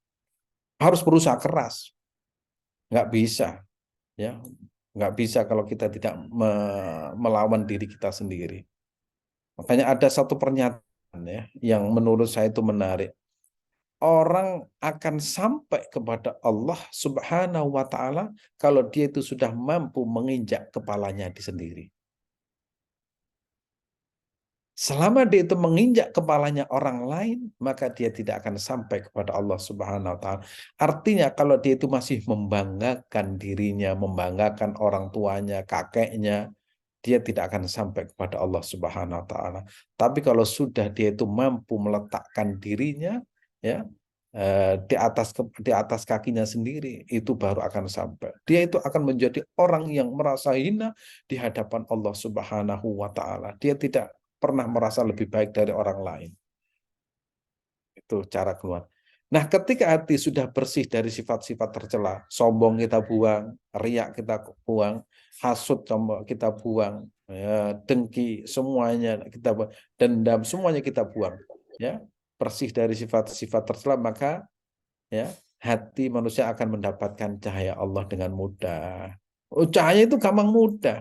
Harus berusaha keras. Nggak bisa, ya. Nggak bisa kalau kita tidak melawan diri kita sendiri. Makanya ada satu pernyataan ya yang menurut saya itu menarik. Orang akan sampai kepada Allah Subhanahu wa taala kalau dia itu sudah mampu menginjak kepalanya di sendiri. Selama dia itu menginjak kepalanya orang lain, maka dia tidak akan sampai kepada Allah Subhanahu wa taala. Artinya kalau dia itu masih membanggakan dirinya, membanggakan orang tuanya, kakeknya, dia tidak akan sampai kepada Allah Subhanahu wa taala. Tapi kalau sudah dia itu mampu meletakkan dirinya ya di atas kakinya sendiri, itu baru akan sampai. Dia itu akan menjadi orang yang merasa hina di hadapan Allah Subhanahu wa taala. Dia tidak pernah merasa lebih baik dari orang lain. Itu cara keluar. Nah, ketika hati sudah bersih dari sifat-sifat tercela, sombong kita buang, riak kita buang, hasut kita buang, ya, dengki semuanya kita buang, dendam semuanya kita buang, ya, bersih dari sifat-sifat tercela, maka ya hati manusia akan mendapatkan cahaya Allah dengan mudah. Oh, cahaya itu gampang mudah.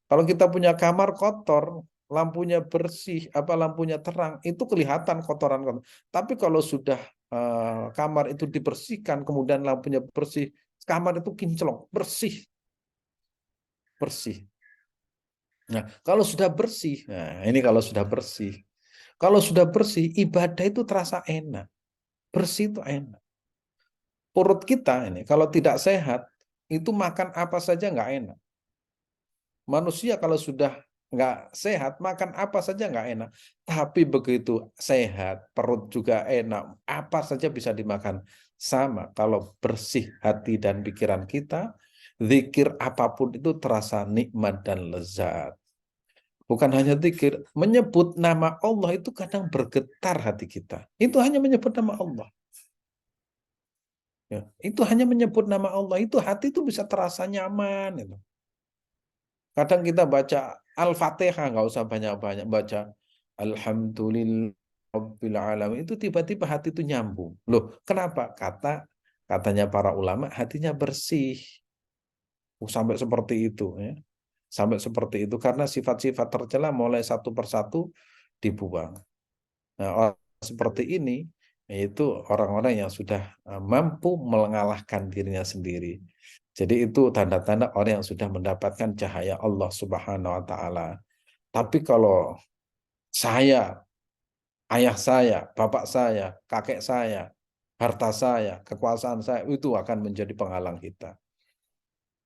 Kalau kita punya kamar kotor, lampunya bersih, apa lampunya terang, itu kelihatan kotoran. Tapi kalau sudah kamar itu dibersihkan, kemudian lampunya bersih, kamar itu kinclong, bersih, bersih. Nah, kalau sudah bersih, nah ini kalau sudah bersih, ibadah itu terasa enak, bersih itu enak. Perut kita ini kalau tidak sehat, itu makan apa saja nggak enak. Manusia kalau sudah nggak sehat, makan apa saja nggak enak. Tapi begitu sehat, perut juga enak, apa saja bisa dimakan. Sama kalau bersih hati dan pikiran kita, zikir apapun itu terasa nikmat dan lezat. Bukan hanya zikir, menyebut nama Allah itu kadang bergetar hati kita. Itu hanya menyebut nama Allah. Ya, itu hanya menyebut nama Allah, itu hati itu bisa terasa nyaman. Itu. Kadang kita baca Al-Fatihah, nggak usah banyak-banyak baca Alhamdulillahirabbil alamin. Itu tiba-tiba hati itu nyambung. Loh, kenapa? Katanya para ulama hatinya bersih. Sampai seperti itu ya. Sampai seperti itu karena sifat-sifat tercela mulai satu persatu dibuang. Nah, orang seperti ini itu orang-orang yang sudah mampu mengalahkan dirinya sendiri. Jadi itu tanda-tanda orang yang sudah mendapatkan cahaya Allah Subhanahu wa taala. Tapi kalau saya, ayah saya, bapak saya, kakek saya, harta saya, kekuasaan saya itu akan menjadi penghalang kita.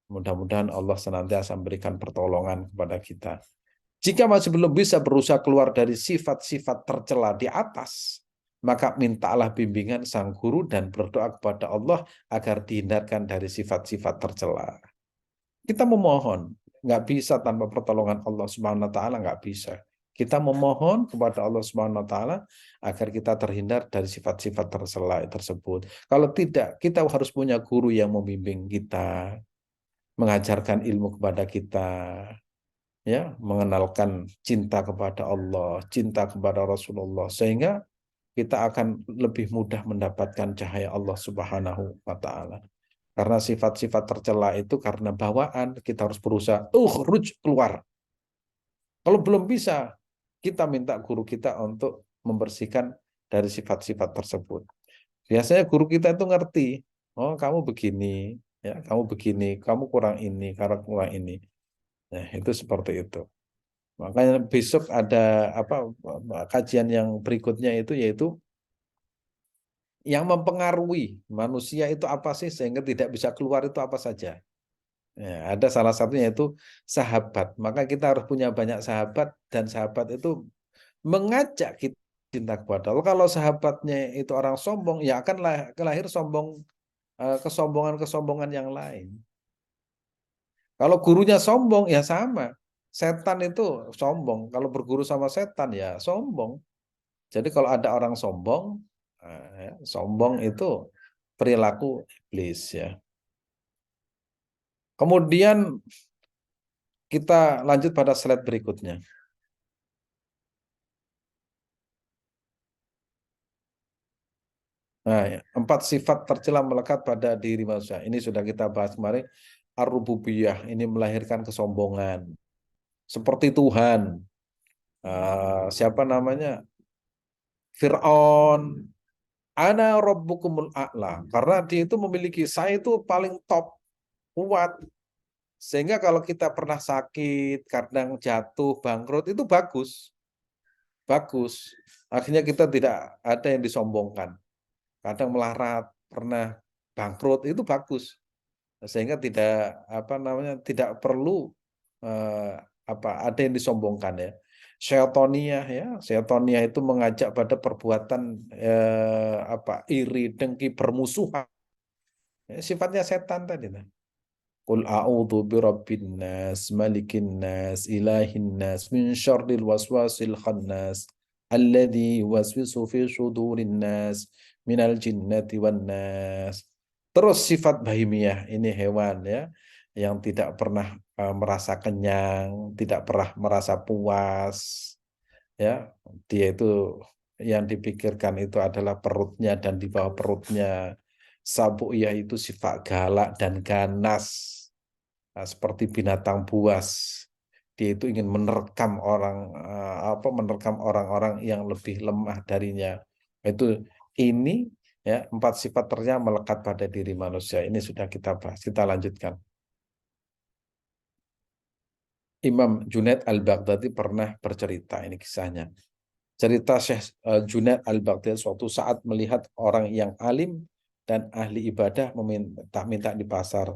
Mudah-mudahan Allah senantiasa memberikan pertolongan kepada kita. Jika masih belum bisa berusaha keluar dari sifat-sifat tercela di atas, maka mintalah bimbingan sang guru dan berdoa kepada Allah agar dihindarkan dari sifat-sifat tercela. Kita memohon, nggak bisa tanpa pertolongan Allah Subhanahu Wa Taala, nggak bisa. Kita memohon kepada Allah Subhanahu Wa Taala agar kita terhindar dari sifat-sifat tercela tersebut. Kalau tidak, kita harus punya guru yang membimbing kita, mengajarkan ilmu kepada kita, ya, mengenalkan cinta kepada Allah, cinta kepada Rasulullah, sehingga kita akan lebih mudah mendapatkan cahaya Allah Subhanahu wa taala. Karena sifat-sifat tercela itu karena bawaan, kita harus berusaha keluar. Kalau belum bisa, kita minta guru kita untuk membersihkan dari sifat-sifat tersebut. Biasanya guru kita itu ngerti, oh kamu begini, ya kamu begini, kamu kurang ini, karena kurang ini. Nah, itu seperti itu. Makanya besok ada apa kajian yang berikutnya itu yaitu yang mempengaruhi manusia itu apa sih sehingga tidak bisa keluar itu apa saja. Ya, ada salah satunya itu sahabat. Maka kita harus punya banyak sahabat dan sahabat itu mengajak kita cinta kepada Allah. Kalau sahabatnya itu orang sombong, ya akan lahir sombong kesombongan-kesombongan yang lain. Kalau gurunya sombong, ya sama. Setan itu sombong. Kalau berguru sama setan, ya sombong. Jadi kalau ada orang sombong, sombong itu perilaku iblis ya. Kemudian kita lanjut pada slide berikutnya. Nah, ya, 4 sifat tercela melekat pada diri manusia. Ini sudah kita bahas kemarin. Ar-rububiyah ini melahirkan kesombongan. Seperti Tuhan. siapa namanya, Fir'aun, ana rabbukumul a'la, karena dia itu memiliki, saya itu paling top, kuat. Sehingga kalau kita pernah sakit, kadang jatuh, bangkrut, itu bagus. Bagus. Akhirnya kita tidak ada yang disombongkan. Kadang melarat, pernah bangkrut, itu bagus. Sehingga tidak apa namanya, tidak perlu ada yang disombongkan ya. Syaitonia itu mengajak pada perbuatan iri, dengki, bermusuhan. Sifatnya setan tadi. Nah. Qul a'udzu birabbin nas, malikin nas, ilahin nas, min syarril waswasil khannas, alladzi yuwaswisu fi sudurin nas, minal jinnati wan nas. Terus sifat bahimiyah, ini hewan ya, yang tidak pernah merasa kenyang, tidak pernah merasa puas, ya. Dia itu yang dipikirkan itu adalah perutnya dan di bawah perutnya. Sabu'iyah itu sifat galak dan ganas. Nah, seperti binatang buas. Dia itu ingin menerkam orang-orang yang lebih lemah darinya. Itu ini ya, 4 sifat ternyata melekat pada diri manusia. Ini sudah kita bahas. Kita lanjutkan. Imam Junaid Al-Baghdadi pernah bercerita, ini kisahnya. Cerita Syekh Junaid Al-Baghdadi suatu saat melihat orang yang alim dan ahli ibadah meminta-minta di pasar.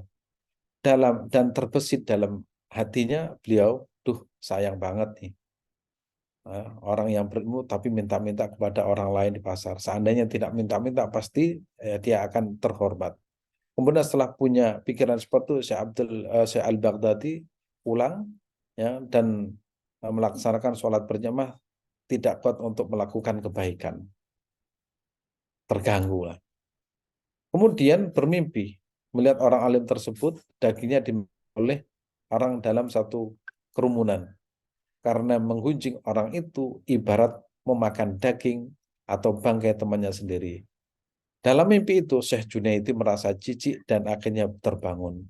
Dan terbesit dalam hatinya beliau, duh sayang banget nih, orang yang berilmu tapi minta-minta kepada orang lain di pasar. Seandainya tidak minta-minta pasti dia akan terhormat. Kemudian setelah punya pikiran seperti itu, Syekh Al-Baghdadi pulang ya, dan melaksanakan sholat berjamaah, tidak kuat untuk melakukan kebaikan, terganggu lah. Kemudian bermimpi melihat orang alim tersebut dagingnya oleh orang dalam satu kerumunan. Karena menggunjing orang itu ibarat memakan daging atau bangkai temannya sendiri. Dalam mimpi itu Syekh Junaidi merasa jijik dan akhirnya terbangun.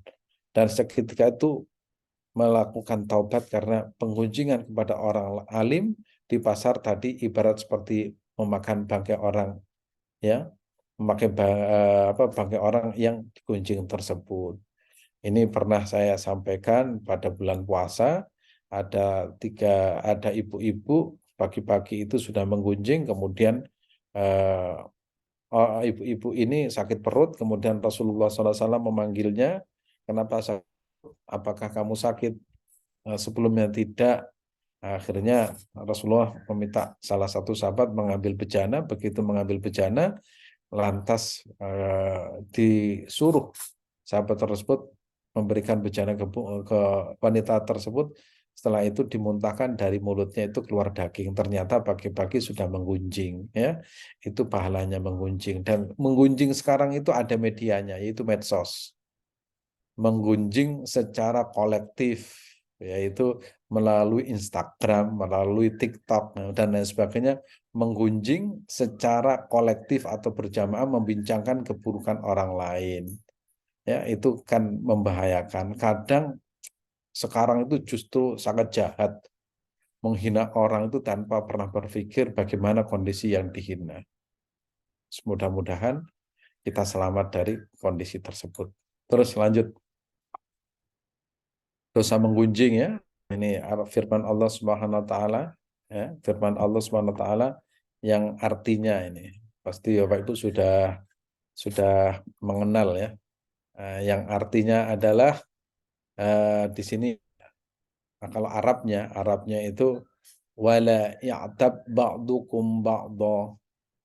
Dan seketika itu melakukan taubat karena penggunjingan kepada orang alim di pasar tadi ibarat seperti memakan bangkai orang, ya, memakai bangkai orang yang digunjing tersebut. Ini pernah saya sampaikan pada bulan puasa, ada ibu-ibu pagi-pagi itu sudah menggunjing, kemudian ibu-ibu ini sakit perut, kemudian Rasulullah SAW memanggilnya, kenapa sakit? Apakah kamu sakit? Sebelumnya tidak. Akhirnya Rasulullah meminta salah satu sahabat mengambil bejana, begitu mengambil bejana, lantas disuruh sahabat tersebut memberikan bejana ke wanita tersebut. Setelah itu dimuntahkan dari mulutnya itu keluar daging. Ternyata pagi-pagi sudah menggunjing, ya. Itu pahalanya menggunjing. Dan menggunjing sekarang itu ada medianya, yaitu medsos. Menggunjing secara kolektif, yaitu melalui Instagram, melalui TikTok, dan lain sebagainya, menggunjing secara kolektif atau berjamaah membincangkan keburukan orang lain. Ya, itu kan membahayakan. Kadang sekarang itu justru sangat jahat, menghina orang itu tanpa pernah berpikir bagaimana kondisi yang dihina. Mudah-mudahan kita selamat dari kondisi tersebut. Terus lanjut. Dosa menggunjing ya. Ini firman Allah Subhanahu wa taala, ya, firman Allah Subhanahu wa taala yang artinya ini pasti Bapak Ibu sudah mengenal ya. Yang artinya adalah di sini, nah, kalau Arabnya itu wala ya'tab ba'dukum ba'dha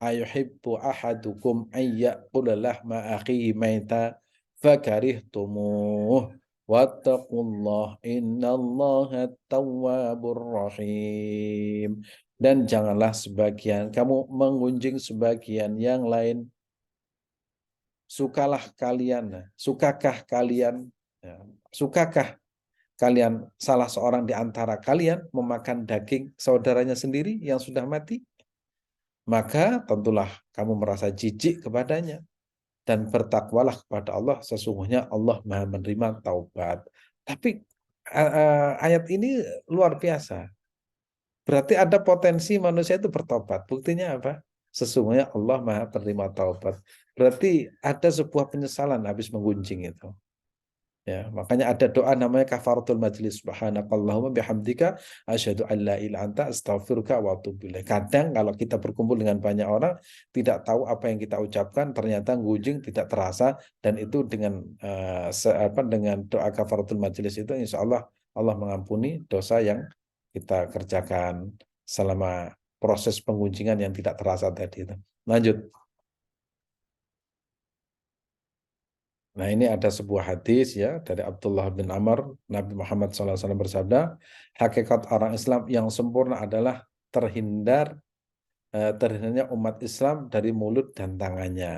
ayuhibbu ahadukum ay ya'kula lahma akhihi maita fakarihtumuh wattaqullah innallaha tawwabur rahim. Dan janganlah sebagian kamu mengunjing sebagian yang lain. Sukakah kalian, ya, sukakah kalian salah seorang di antara kalian memakan daging saudaranya sendiri yang sudah mati? Maka tentulah kamu merasa jijik kepadanya dan bertakwalah kepada Allah, sesungguhnya Allah Maha menerima taubat. Tapi ayat ini luar biasa. Berarti ada potensi manusia itu bertobat. Buktinya apa? Sesungguhnya Allah Maha penerima taubat. Berarti ada sebuah penyesalan habis menggunjing itu. Ya, makanya ada doa namanya kafaratul majlis. Subhanakallahumma bihamdika asyhadu an la ilaha illa anta astaghfiruka wa atubu ilaik. Kadang kalau kita berkumpul dengan banyak orang tidak tahu apa yang kita ucapkan, ternyata gunjing tidak terasa, dan itu dengan dengan doa kafaratul majlis itu insya Allah Allah mengampuni dosa yang kita kerjakan selama proses penggunjingan yang tidak terasa tadi itu. Lanjut. Nah, ini ada sebuah hadis ya dari Abdullah bin Amr, Nabi Muhammad SAW bersabda, hakikat orang Islam yang sempurna adalah terhindarnya umat Islam dari mulut dan tangannya.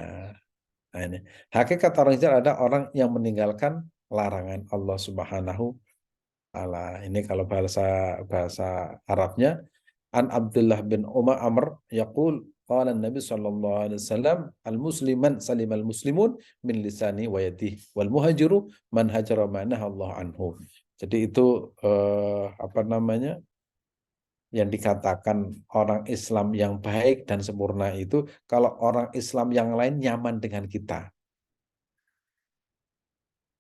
Nah, ini hakikat orang Islam adalah orang yang meninggalkan larangan Allah Subhanahu wa taala. Ini kalau bahasa bahasa Arabnya, an Abdullah bin Umar Amr yaqul qala Nabi sallallahu alaihi wasallam al musliman salimal muslimun min lisani wa yadihi wal muhajiru man hajara ma'naha Allah anhu. Jadi itu apa namanya, yang dikatakan orang Islam yang baik dan sempurna itu kalau orang Islam yang lain nyaman dengan kita.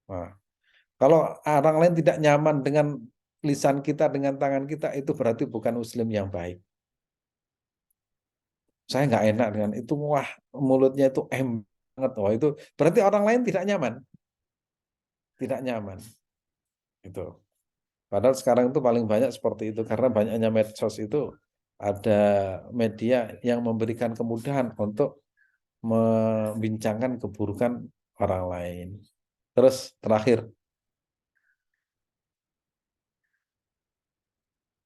Nah, kalau orang lain tidak nyaman dengan lisan kita, dengan tangan kita, itu berarti bukan Muslim yang baik. Saya nggak enak dengan itu, wah mulutnya itu banget, wah itu berarti orang lain tidak nyaman, tidak nyaman itu. Padahal sekarang itu paling banyak seperti itu karena banyaknya medsos itu ada media yang memberikan kemudahan untuk membincangkan keburukan orang lain. Terus terakhir,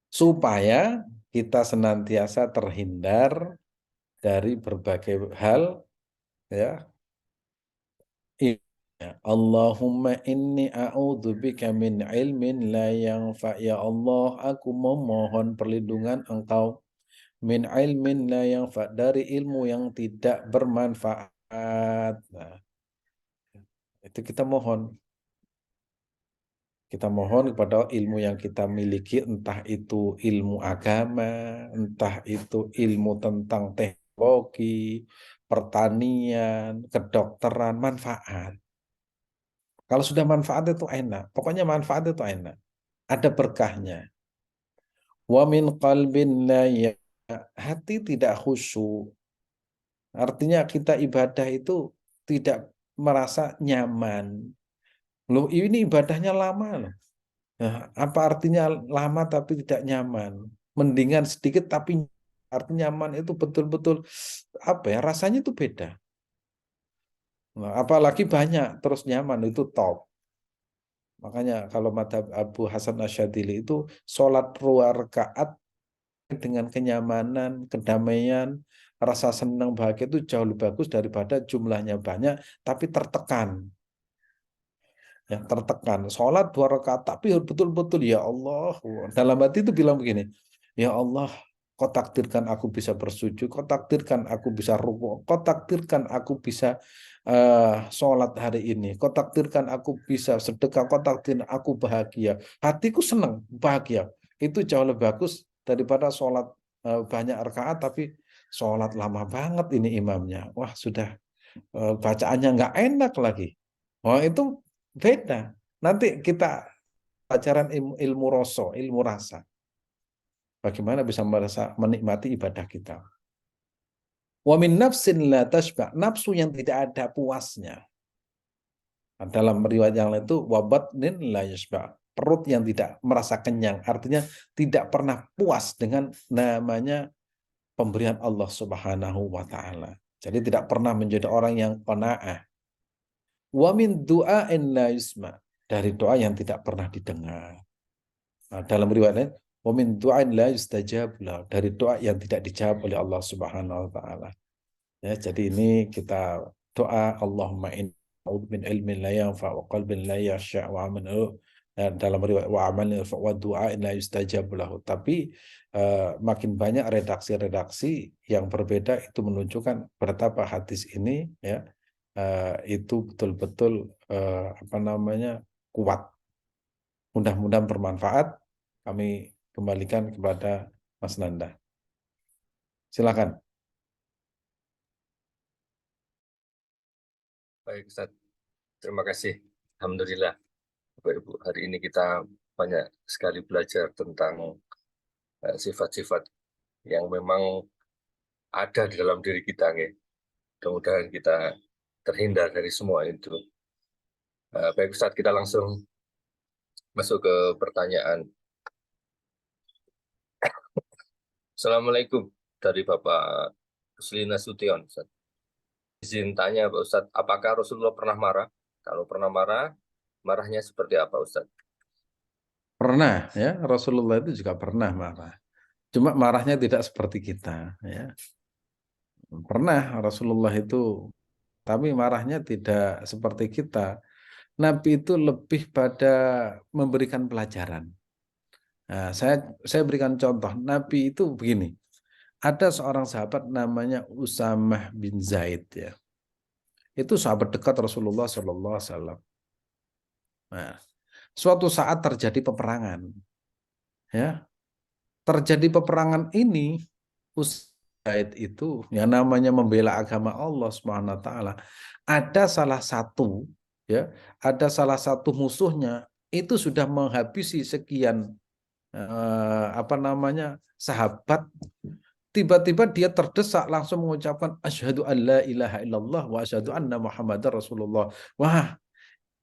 supaya kita senantiasa terhindar dari berbagai hal ya. Allahumma inni a'udzubika min ilmin la yanfa. Ya Allah, aku memohon perlindungan Engkau min ilmin la yanfa, dari ilmu yang tidak bermanfaat. Nah, itu kita mohon. Kita mohon kepada ilmu yang kita miliki, entah itu ilmu agama, entah itu ilmu tentang teknologi, pertanian, kedokteran, manfaat. Kalau sudah manfaat itu enak. Pokoknya manfaat itu enak. Ada berkahnya. Wa min qalbin la hati tidak khusyuk. Artinya kita ibadah itu tidak merasa nyaman. Loh, ini ibadahnya lama loh. Nah, apa artinya lama tapi tidak nyaman? Mendingan sedikit tapi artinya nyaman itu betul-betul apa ya? Rasanya itu beda. Nah, apalagi banyak terus nyaman itu top. Makanya kalau madhab Abu Hasan Asyadili itu sholat 2 rakaat dengan kenyamanan, kedamaian, rasa senang bahagia itu jauh lebih bagus daripada jumlahnya banyak tapi tertekan. Ya, tertekan. Sholat 2 rakaat tapi betul-betul ya Allah. Dalam hati itu bilang begini, ya Allah, kau takdirkan aku bisa bersujud, kau takdirkan aku bisa rukuk, kau takdirkan aku bisa sholat hari ini, kau takdirkan aku bisa sedekah, kau takdirkan aku bahagia. Hatiku senang, bahagia. Itu jauh lebih bagus daripada sholat banyak rakaat tapi sholat lama banget ini imamnya. Wah sudah bacaannya nggak enak lagi. Wah itu beda. Nanti kita pelajaran ilmu ilmu rasa. Bagaimana bisa merasa menikmati ibadah kita. Wa min nafsin la tashba, nafsu yang tidak ada puasnya. Nah, dalam riwayat yang lain itu wabatnin la yashba, perut yang tidak merasa kenyang, artinya tidak pernah puas dengan namanya pemberian Allah Subhanahu wa taala. Jadi tidak pernah menjadi orang yang qanaah. Wa min du'ain la yusma, dari doa yang tidak pernah didengar. Nah, dalam riwayatnya, wa min du'ain la yustajab lah, dari doa yang tidak dijawab oleh Allah Subhanahu wa taala. Ya, jadi ini kita doa Allahumma inni a'udzu min ilmin la yanfa wa qalbin la yakhsha wa amalin dalam riwayat wa amalin wa du'ain la yustajab lahu. Tapi makin banyak redaksi-redaksi yang berbeda itu menunjukkan betapa hadis ini ya itu betul-betul apa namanya kuat. Mudah-mudahan bermanfaat. Kami kembalikan kepada Mas Nanda. Silakan.
Baik, Ustaz. Terima kasih. Alhamdulillah, Bapak Ibu. Hari ini kita banyak sekali belajar tentang sifat-sifat yang memang ada di dalam diri kita. Mudah-mudahan kita terhindar dari semua itu. Baik, Ustaz, kita langsung masuk ke pertanyaan. Assalamualaikum dari Bapak Rusli Nasution, Ustaz. Izin tanya, Pak Ustaz, apakah Rasulullah pernah marah? Kalau pernah marah, marahnya seperti apa, Ustaz?
Pernah ya, Rasulullah itu juga pernah marah. Cuma marahnya tidak seperti kita ya. Pernah Rasulullah itu, tapi marahnya tidak seperti kita. Nabi itu lebih pada memberikan pelajaran. Nah, saya berikan contoh. Nabi itu begini. Ada seorang sahabat namanya Usamah bin Zaid ya. Itu sahabat dekat Rasulullah Sallallahu Alaihi Wasallam. Nah, suatu saat terjadi peperangan. Ya, terjadi peperangan ini, Usaid itu yang namanya membela agama Allah Subhanahu wa taala. Ada salah satu ya, ada salah satu musuhnya itu sudah menghabisi sekian sahabat. Tiba-tiba dia terdesak langsung mengucapkan asyhadu an la ilaha illallah wa asyhadu anna muhammadar rasulullah. Wah,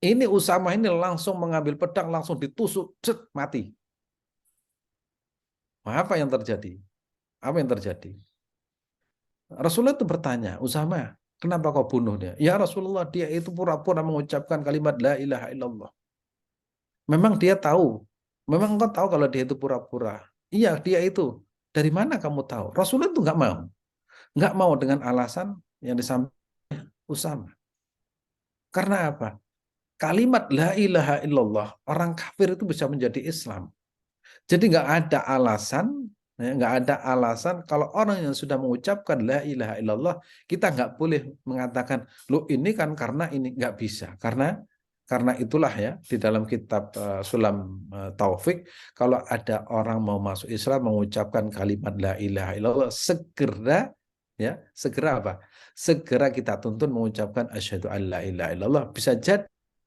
ini Usamah ini langsung mengambil pedang, langsung ditusuk, mati. Apa yang terjadi? Apa yang terjadi? Rasulullah itu bertanya, Usama, kenapa kau bunuh dia? Ya Rasulullah, dia itu pura-pura mengucapkan kalimat la ilaha illallah. Memang dia tahu. Memang engkau tahu kalau dia itu pura-pura. Iya, dia itu. Dari mana kamu tahu? Rasulullah itu nggak mau. Nggak mau dengan alasan yang disampaikan Usama. Karena apa? Kalimat la ilaha illallah, orang kafir itu bisa menjadi Islam. Jadi nggak ada alasan, ya, nggak ada alasan kalau orang yang sudah mengucapkan la ilaha illallah, kita nggak boleh mengatakan, lo ini kan karena ini, nggak bisa. Karena itulah ya di dalam kitab Sulam Taufik, kalau ada orang mau masuk Islam mengucapkan kalimat la ilaha illallah, segera apa? Segera kita tuntun mengucapkan asyhadu an la ilaha illallah. Bisa jadi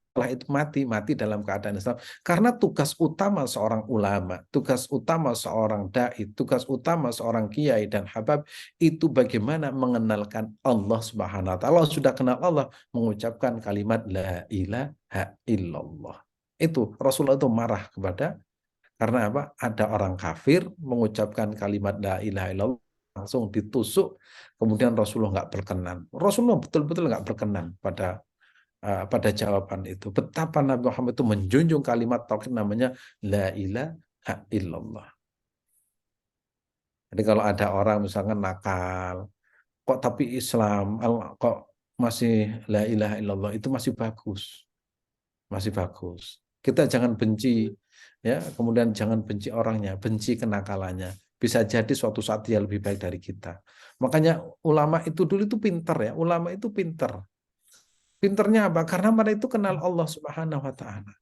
setelah itu mati dalam keadaan Islam. Karena tugas utama seorang ulama, tugas utama seorang dai, tugas utama seorang kiai dan habab itu bagaimana mengenalkan Allah Subhanahu wa taala. Sudah kenal Allah, mengucapkan kalimat la ilaha illallah. Itu Rasulullah itu marah karena apa? Ada orang kafir mengucapkan kalimat la ilaha illallah langsung ditusuk, kemudian Rasulullah nggak berkenan. Rasulullah betul-betul nggak berkenan pada jawaban itu. Betapa Nabi Muhammad itu menjunjung kalimat tauhid namanya la ilaha illallah. Jadi kalau ada orang misalkan nakal, kok tapi Islam, kok masih la ilaha illallah, itu masih bagus. Masih bagus. Kita jangan benci ya, kemudian jangan benci orangnya, benci kenakalannya. Bisa jadi suatu saat dia lebih baik dari kita. Makanya ulama itu dulu itu pinter ya, ulama itu pinter. Pinternya apa? Karena mereka itu kenal Allah Subhanahu wa taala.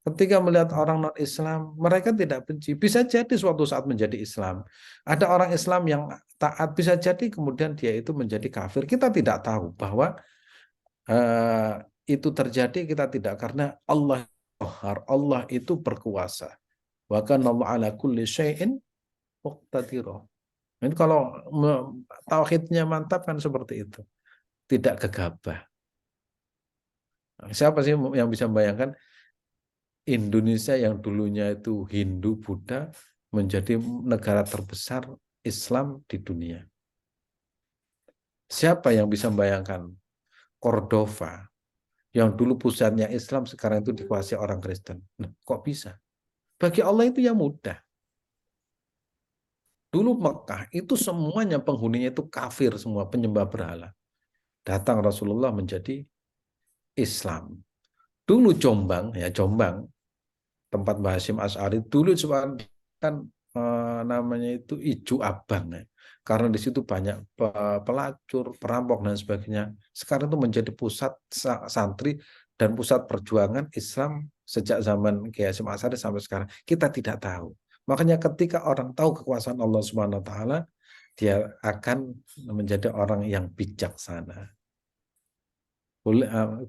Ketika melihat orang non-Islam, mereka tidak benci. Bisa jadi suatu saat menjadi Islam. Ada orang Islam yang taat, bisa jadi kemudian dia itu menjadi kafir. Kita tidak tahu bahwa itu terjadi, kita tidak, karena Allah itu berkuasa. Wa kana Allah ala kulli syai'in muqtadir. Ini kalau tauhidnya mantap kan seperti itu. Tidak gegabah. Siapa sih yang bisa membayangkan Indonesia yang dulunya itu Hindu, Buddha, menjadi negara terbesar Islam di dunia? Siapa yang bisa membayangkan Cordova, yang dulu pusatnya Islam, sekarang itu dikuasai orang Kristen? Nah, kok bisa? Bagi Allah itu yang mudah. Dulu Mekah itu semuanya penghuninya itu kafir semua, penyembah berhala. Datang Rasulullah menjadi Islam. Dulu Jombang, tempat Mbah Hasyim Asy'ari dulu kan namanya itu Ijo Abang ya. Karena di situ banyak pelacur, perampok dan sebagainya. Sekarang itu menjadi pusat santri dan pusat perjuangan Islam sejak zaman Kiai Hasyim Asy'ari sampai sekarang. Kita tidak tahu. Makanya ketika orang tahu kekuasaan Allah Subhanahu wa taala, dia akan menjadi orang yang bijaksana.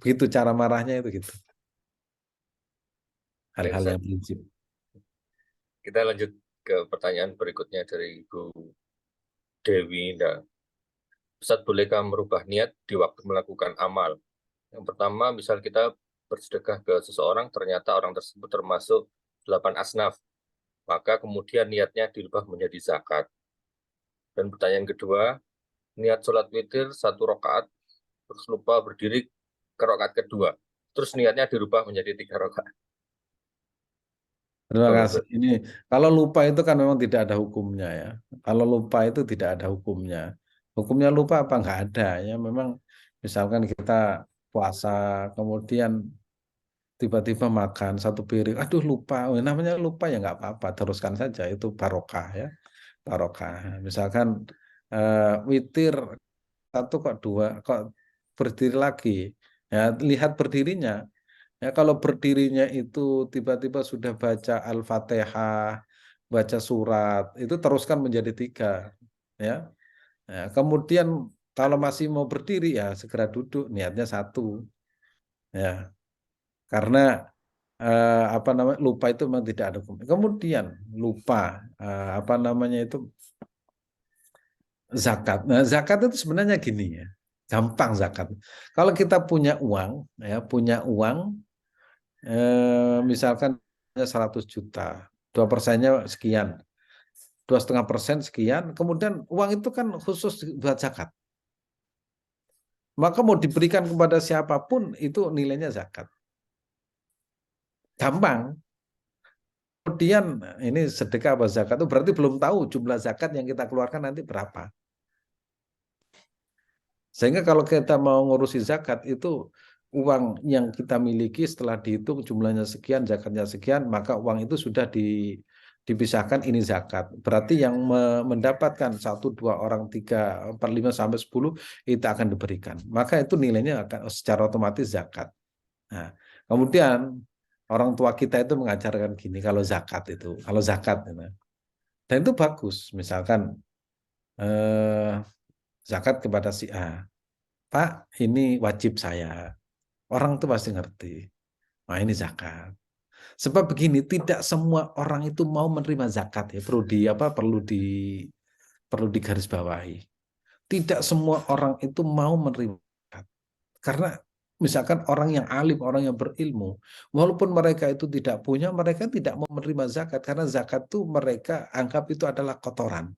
Begitu cara marahnya itu gitu.
Baik,
Hal-hal
Ustaz.
yang prinsip.
Kita lanjut ke pertanyaan berikutnya dari Ibu Dewi. Nah, Ustaz, bolehkah merubah niat di waktu melakukan amal? Yang pertama, misal kita bersedekah ke seseorang, ternyata orang tersebut termasuk 8 asnaf, maka kemudian niatnya dirubah menjadi zakat. Dan pertanyaan kedua, niat sholat witir 1 rakaat, terus lupa berdiri ke rakaat kedua, terus niatnya dirubah menjadi 3 rakaat.
Terima
Gimana,
kasih.
Ustaz?
Ini kalau lupa itu kan memang tidak ada hukumnya ya. Kalau lupa itu tidak ada hukumnya. Hukumnya lupa apa nggak ada ya. Memang misalkan kita puasa kemudian tiba-tiba makan satu piring, aduh lupa. Oh, namanya lupa ya nggak apa-apa, teruskan saja itu barokah ya, barokah. Misalkan witir satu kok dua, kok berdiri lagi. Ya lihat berdirinya. Ya, kalau berdirinya itu tiba-tiba sudah baca Al-Fatihah, baca surat, itu teruskan menjadi 3. Ya. Ya, kemudian kalau masih mau berdiri ya segera duduk, niatnya 1. Ya, karena apa namanya lupa itu memang tidak ada hukum. Kemudian lupa apa namanya itu zakat. Nah, zakat itu sebenarnya gini ya, gampang zakat. Kalau kita punya uang, ya punya uang. Misalkan 100 juta, 2%-nya sekian, 2,5% sekian, kemudian uang itu kan khusus buat zakat. Maka mau diberikan kepada siapapun itu nilainya zakat. Gampang. Kemudian ini sedekah apa zakat itu berarti belum tahu jumlah zakat yang kita keluarkan nanti berapa. Sehingga kalau kita mau ngurusi zakat itu uang yang kita miliki setelah dihitung jumlahnya sekian, zakatnya sekian, maka uang itu sudah dipisahkan ini zakat. Berarti yang mendapatkan 1, 2 orang, 3, 4, 5 sampai 10 itu akan diberikan. Maka itu nilainya akan secara otomatis zakat. Nah, kemudian orang tua kita itu mengajarkan gini kalau zakat itu, dan itu bagus. Misalkan zakat kepada si A, Pak, ini wajib saya. Orang itu pasti ngerti. Nah, ini zakat. Sebab begini, tidak semua orang itu mau menerima zakat ya. Perlu digarisbawahi. Tidak semua orang itu mau menerima zakat. Karena misalkan orang yang alim, orang yang berilmu, walaupun mereka itu tidak punya, mereka tidak mau menerima zakat karena zakat itu mereka anggap itu adalah kotoran.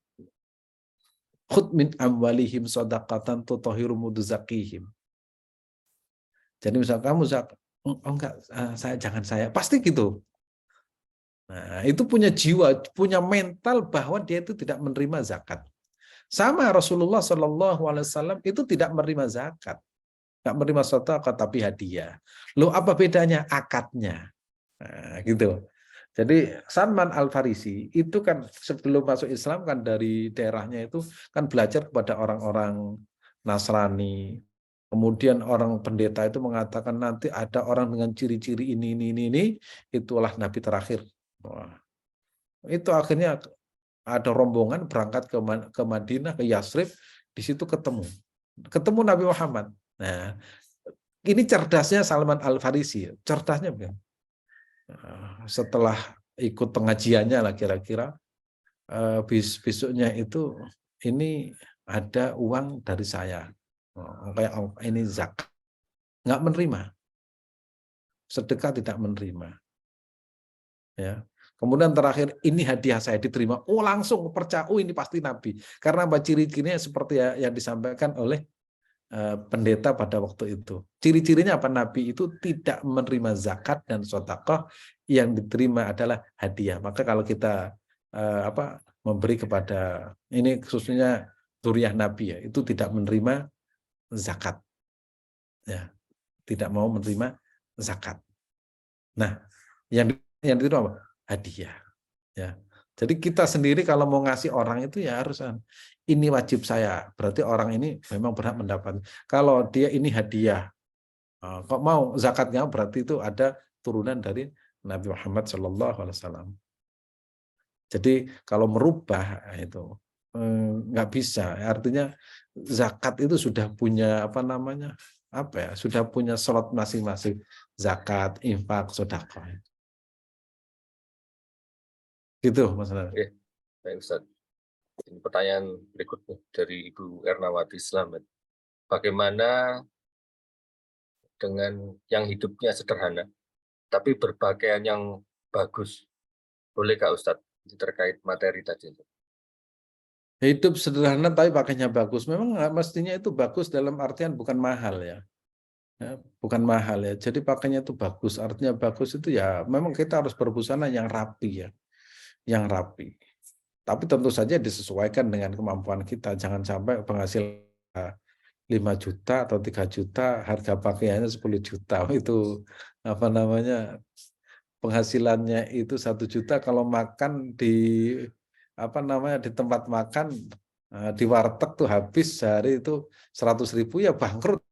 Khud min amwalihim shadaqatan tutahhirum zakihim. Jadi misal kamu zakat, oh enggak, jangan saya, pasti gitu. Nah, itu punya jiwa, punya mental bahwa dia itu tidak menerima zakat. Sama Rasulullah SAW itu tidak menerima zakat, nggak menerima sedekah tapi hadiah. Loh apa bedanya? Akadnya. Nah, gitu. Jadi Salman Al-Farisi itu kan sebelum masuk Islam kan dari daerahnya itu kan belajar kepada orang-orang Nasrani. Kemudian orang pendeta itu mengatakan nanti ada orang dengan ciri-ciri ini, itulah Nabi terakhir. Wah, itu akhirnya ada rombongan berangkat ke Madinah, ke Yasrib, di situ ketemu Nabi Muhammad. Nah, ini cerdasnya Salman Al-Farisi, cerdasnya bukan. Setelah ikut pengajiannya lah kira-kira, besoknya itu ini ada uang dari saya, kayak ini zakat, nggak menerima, sedekah tidak menerima, ya. Kemudian terakhir ini hadiah saya diterima, oh langsung percaya, oh ini pasti Nabi, karena ciri-cirinya seperti yang disampaikan oleh pendeta pada waktu itu. Ciri-cirinya apa? Nabi itu tidak menerima zakat dan sedekah, yang diterima adalah hadiah. Maka kalau kita memberi kepada ini khususnya zuriyah Nabi ya, itu tidak menerima zakat. Ya, tidak mau menerima zakat. Nah, yang diterima apa? Hadiah. Ya. Jadi kita sendiri kalau mau ngasih orang itu ya harus ini wajib saya. Berarti orang ini memang berhak mendapat. Kalau dia ini hadiah, kok mau zakatnya berarti itu ada turunan dari Nabi Muhammad SAW. Jadi kalau merubah itu nggak bisa. Artinya zakat itu sudah punya apa namanya, apa ya, sudah punya slot masing-masing, zakat, infak, sedekah. Gitu Mas Ren.
Oke, baik Ustaz. Ini pertanyaan berikutnya dari Ibu Ernawati Slamet. Bagaimana dengan yang hidupnya sederhana, tapi berpakaian yang bagus? Boleh Kak Ustadz? Ini terkait materi tadi.
Hidup sederhana tapi pakainya bagus. Memang mestinya itu bagus dalam artian bukan mahal ya. Ya, bukan mahal ya. Jadi pakainya itu bagus. Artinya bagus itu ya memang kita harus berbusana yang rapi ya. Yang rapi. Tapi tentu saja disesuaikan dengan kemampuan kita. Jangan sampai penghasilan 5 juta atau 3 juta, harga pakaiannya 10 juta. Itu apa namanya, penghasilannya itu 1 juta, kalau makan di apa namanya, di tempat makan di warteg tuh habis sehari itu 100.000, ya bangkrut.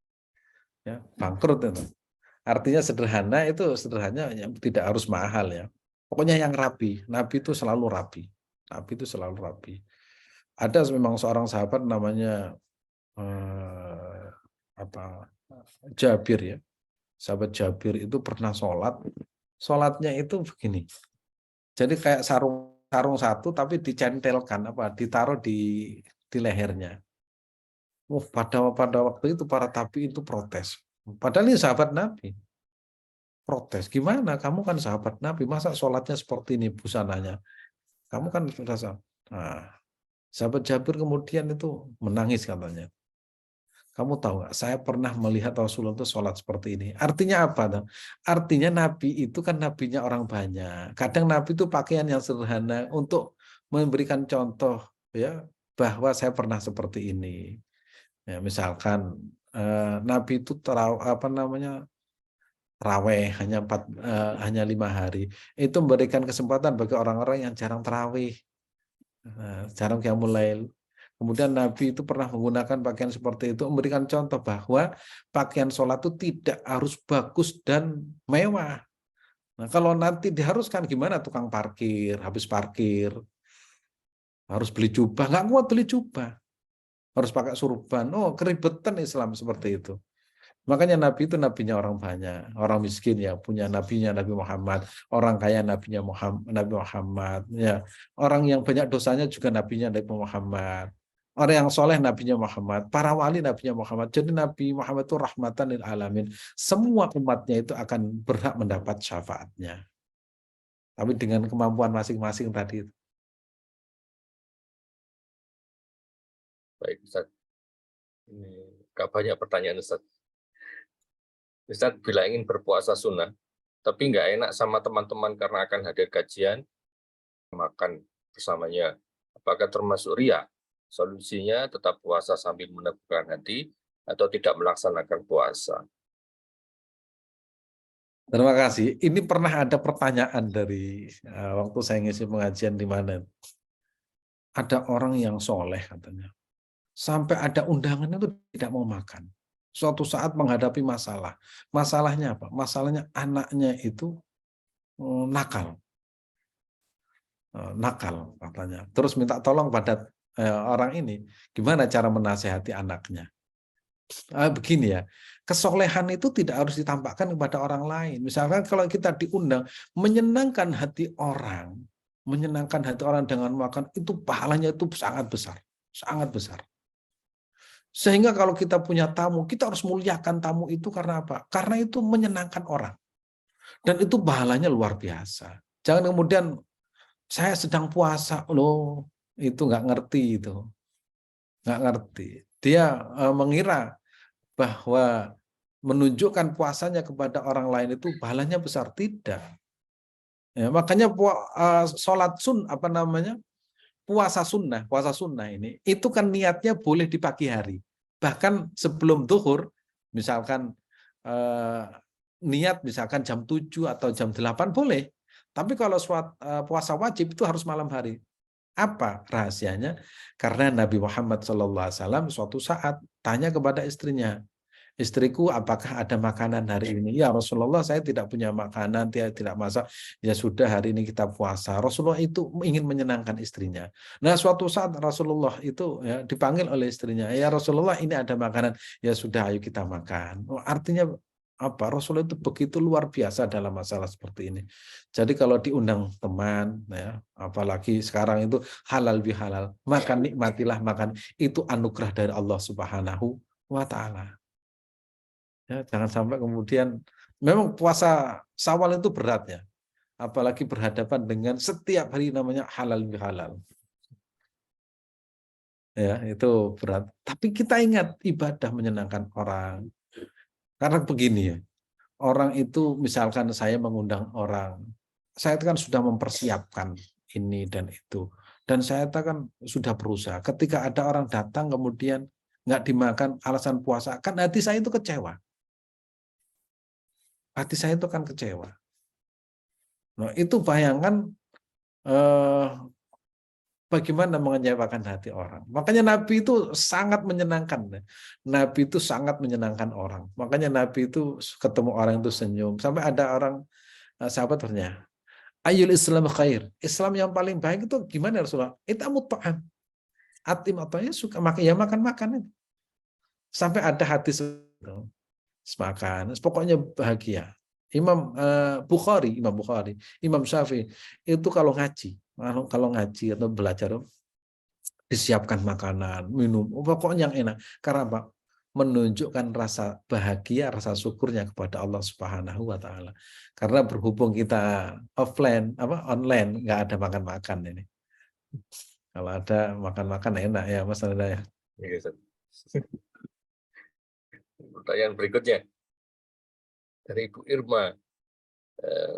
Ya, bangkrut itu. Artinya sederhana itu sederhana, yang tidak harus mahal ya. Pokoknya yang rapi. Nabi itu selalu rapi. Nabi itu selalu rapi. Ada memang seorang sahabat namanya apa, Jabir ya. Sahabat Jabir itu pernah sholat. Sholatnya itu begini. Jadi kayak sarung satu tapi dicentelkan, apa, ditaruh di lehernya. Pada waktu itu para tabi itu protes. Padahal ini sahabat Nabi. Protes, gimana? Kamu kan sahabat Nabi, masa sholatnya seperti ini busananya? Kamu kan sudah sahabat. Nah, sahabat Jabir kemudian itu menangis katanya. Kamu tahu nggak? Saya pernah melihat Rasulullah itu sholat seperti ini. Artinya apa? Artinya Nabi itu kan nabinya orang banyak. Kadang Nabi itu pakaian yang sederhana untuk memberikan contoh ya, bahwa saya pernah seperti ini. Ya, misalkan Nabi itu apa namanya, terawih hanya 5 hari. Itu memberikan kesempatan bagi orang-orang yang jarang terawih, jarang qiyamul lail. Kemudian Nabi itu pernah menggunakan pakaian seperti itu, memberikan contoh bahwa pakaian sholat itu tidak harus bagus dan mewah. Nah, kalau nanti diharuskan gimana, tukang parkir, habis parkir, harus beli jubah, nggak kuat beli jubah, harus pakai surban. Oh, keribetan Islam seperti itu. Makanya Nabi itu nabinya orang banyak, orang miskin ya punya nabinya Nabi Muhammad, orang kaya nabinya Nabi Muhammad, ya orang yang banyak dosanya juga nabinya Nabi Muhammad, orang yang soleh nabinya Muhammad, para wali nabinya Muhammad. Jadi Nabi Muhammad itu rahmatan lil alamin, semua umatnya itu akan berhak mendapat syafaatnya, tapi dengan kemampuan masing-masing tadi.
Baik Ustaz. Ini gak banyak pertanyaan Ustaz. Ustaz, bila ingin berpuasa sunnah, tapi nggak enak sama teman-teman karena akan hadir kajian, makan bersamanya, apakah termasuk ria? Solusinya tetap puasa sambil meneguhkan hati atau tidak melaksanakan puasa?
Terima kasih. Ini pernah ada pertanyaan dari waktu saya ngisi pengajian di mana. Ada orang yang soleh katanya. Sampai ada undangan itu tidak mau makan. Suatu saat menghadapi masalah. Masalahnya apa? Masalahnya anaknya itu nakal. Nakal katanya. Terus minta tolong pada orang ini. Gimana cara menasehati anaknya? Begini ya, kesolehan itu tidak harus ditampakkan kepada orang lain. Misalkan kalau kita diundang, menyenangkan hati orang dengan makan, itu pahalanya itu sangat besar, sangat besar. Sehingga kalau kita punya tamu, kita harus muliakan tamu itu karena apa? Karena itu menyenangkan orang. Dan itu pahalanya luar biasa. Jangan kemudian saya sedang puasa, loh, itu nggak ngerti itu. Nggak ngerti. Dia mengira bahwa menunjukkan puasanya kepada orang lain itu pahalanya besar. Tidak. Ya, makanya sholat apa namanya, puasa sunnah ini, itu kan niatnya boleh di pagi hari. Bahkan sebelum zuhur, misalkan niat misalkan jam 7 atau jam 8 boleh. Tapi kalau puasa wajib itu harus malam hari. Apa rahasianya? Karena Nabi Muhammad SAW suatu saat tanya kepada istrinya, istriku, apakah ada makanan hari ini? Ya Rasulullah, saya tidak punya makanan, tidak masak. Ya sudah, hari ini kita puasa. Rasulullah itu ingin menyenangkan istrinya. Nah, suatu saat Rasulullah itu ya, dipanggil oleh istrinya, ya Rasulullah, ini ada makanan. Ya sudah, ayo kita makan. Oh, artinya apa? Rasulullah itu begitu luar biasa dalam masalah seperti ini. Jadi kalau diundang teman, ya, apalagi sekarang itu halal bihalal, makan, nikmatilah makan. Itu anugerah dari Allah Subhanahu wa Ta'ala. Ya, jangan sampai kemudian memang puasa Syawal itu berat ya, apalagi berhadapan dengan setiap hari namanya halal bihalal. Ya, itu berat. Tapi kita ingat ibadah menyenangkan orang. Karena begini ya, orang itu misalkan saya mengundang orang, saya itu kan sudah mempersiapkan ini dan itu. Dan saya itu kan sudah berusaha. Ketika ada orang datang kemudian nggak dimakan alasan puasa, kan hati saya itu kecewa. Hati saya itu kan kecewa. Nah, itu bayangkan bagaimana mengecewakan hati orang. Makanya Nabi itu sangat menyenangkan. Nabi itu sangat menyenangkan orang. Makanya Nabi itu ketemu orang itu senyum. Sampai ada orang sahabat bertanya, Ayyul Islam khair. Islam yang paling baik itu gimana Rasulullah? Itamut ta'am. Atim ataunya suka makan, ya makan-makan. Sampai ada hadis itu. Makan. Pokoknya bahagia. Imam Bukhari, Imam Syafi'i itu kalau ngaji atau belajar disiapkan makanan, minum, pokoknya yang enak. Karena apa? Menunjukkan rasa bahagia, rasa syukurnya kepada Allah Subhanahu wa Ta'ala. Karena berhubung kita online, nggak ada makan-makan ini. Kalau ada makan-makan enak ya, Mas Nanda ya.
Pertanyaan berikutnya dari Ibu Irma.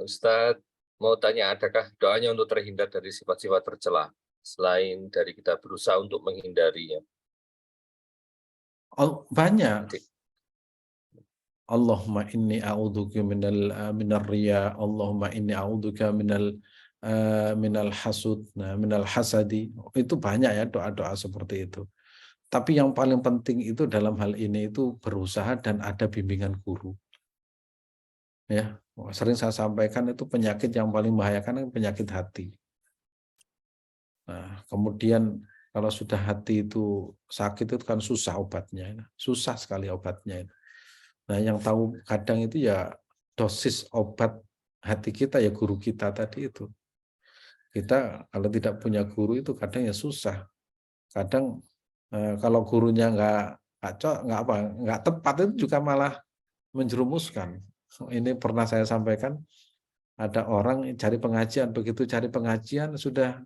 Ustadz mau tanya, adakah doanya untuk terhindar dari sifat-sifat tercela selain dari kita berusaha untuk menghindarinya?
Oh, banyak. Allahumma inni a'udzubika minar riya, Allahumma inni a'udzubika minal hasud, minal hasadi. Itu banyak ya doa-doa seperti itu. Tapi yang paling penting itu dalam hal ini itu berusaha dan ada bimbingan guru. Ya, sering saya sampaikan itu penyakit yang paling membahayakan penyakit hati. Nah, kemudian kalau sudah hati itu sakit itu kan susah obatnya, susah sekali obatnya. Nah, yang tahu kadang itu ya dosis obat hati kita ya guru kita tadi itu. Kita kalau tidak punya guru itu kadang ya susah. Kadang kalau gurunya nggak tepat itu juga malah menjerumuskan. Ini pernah saya sampaikan, ada orang cari pengajian, begitu cari pengajian sudah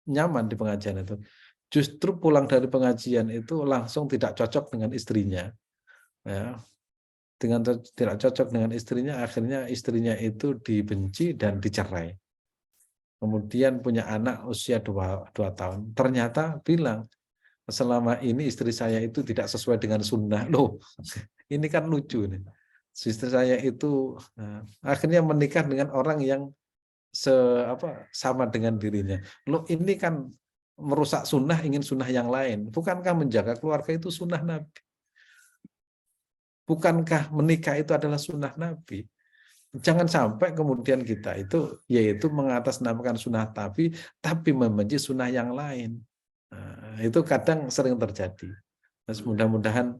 nyaman di pengajian itu. Justru pulang dari pengajian itu langsung tidak cocok dengan istrinya. Ya, dengan tidak cocok dengan istrinya, akhirnya istrinya itu dibenci dan dicerai. Kemudian punya anak usia 2 tahun. Ternyata bilang, selama ini istri saya itu tidak sesuai dengan sunnah. Loh, ini kan lucu nih. Istri saya itu akhirnya menikah dengan orang yang sama dengan dirinya. Loh, ini kan merusak sunnah, ingin sunnah yang lain. Bukankah menjaga keluarga itu sunnah Nabi? Bukankah menikah itu adalah sunnah Nabi? Jangan sampai kemudian kita itu yaitu mengatasnamakan sunnah Nabi, tapi membenci sunnah yang lain. Nah, itu kadang sering terjadi. Terus mudah-mudahan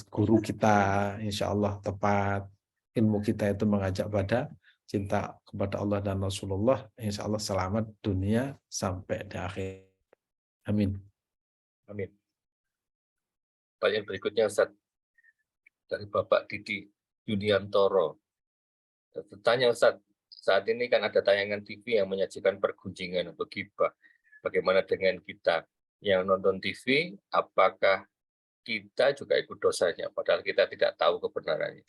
guru kita insya Allah tepat, ilmu kita itu mengajak pada cinta kepada Allah dan Rasulullah, insya Allah selamat dunia sampai di akhir. Amin.
Amin. Pertanyaan berikutnya, Ustaz, dari Bapak Didi Yuniantoro. Tanya, Ustaz, saat ini kan ada tayangan TV yang menyajikan pergunjingan atau ghibah. Bagaimana dengan kita yang nonton TV? Apakah kita juga ikut dosanya, padahal kita tidak tahu kebenarannya?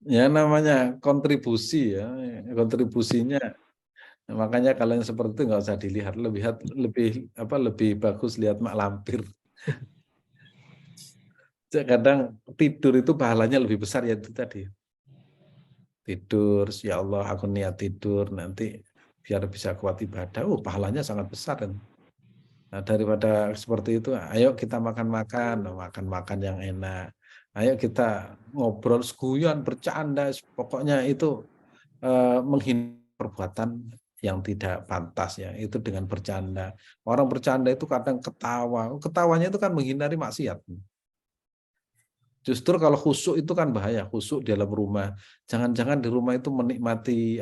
Ya namanya kontribusi ya, kontribusinya. Makanya kalau yang seperti itu nggak usah dilihat, lebih bagus lihat mak lampir. Kadang tidur itu pahalanya lebih besar ya itu tadi. Tidur, ya Allah aku niat tidur nanti biar bisa kuat ibadah. Pahalanya sangat besar kan. Nah, daripada seperti itu, ayo kita makan yang enak. Ayo kita ngobrol seguyon, bercanda, pokoknya itu menghindari perbuatan yang tidak pantas ya, itu dengan bercanda. Orang bercanda itu kadang ketawanya itu kan menghindari maksiat. Justru kalau khusyuk itu kan bahaya, khusyuk di dalam rumah. Jangan-jangan di rumah itu menikmati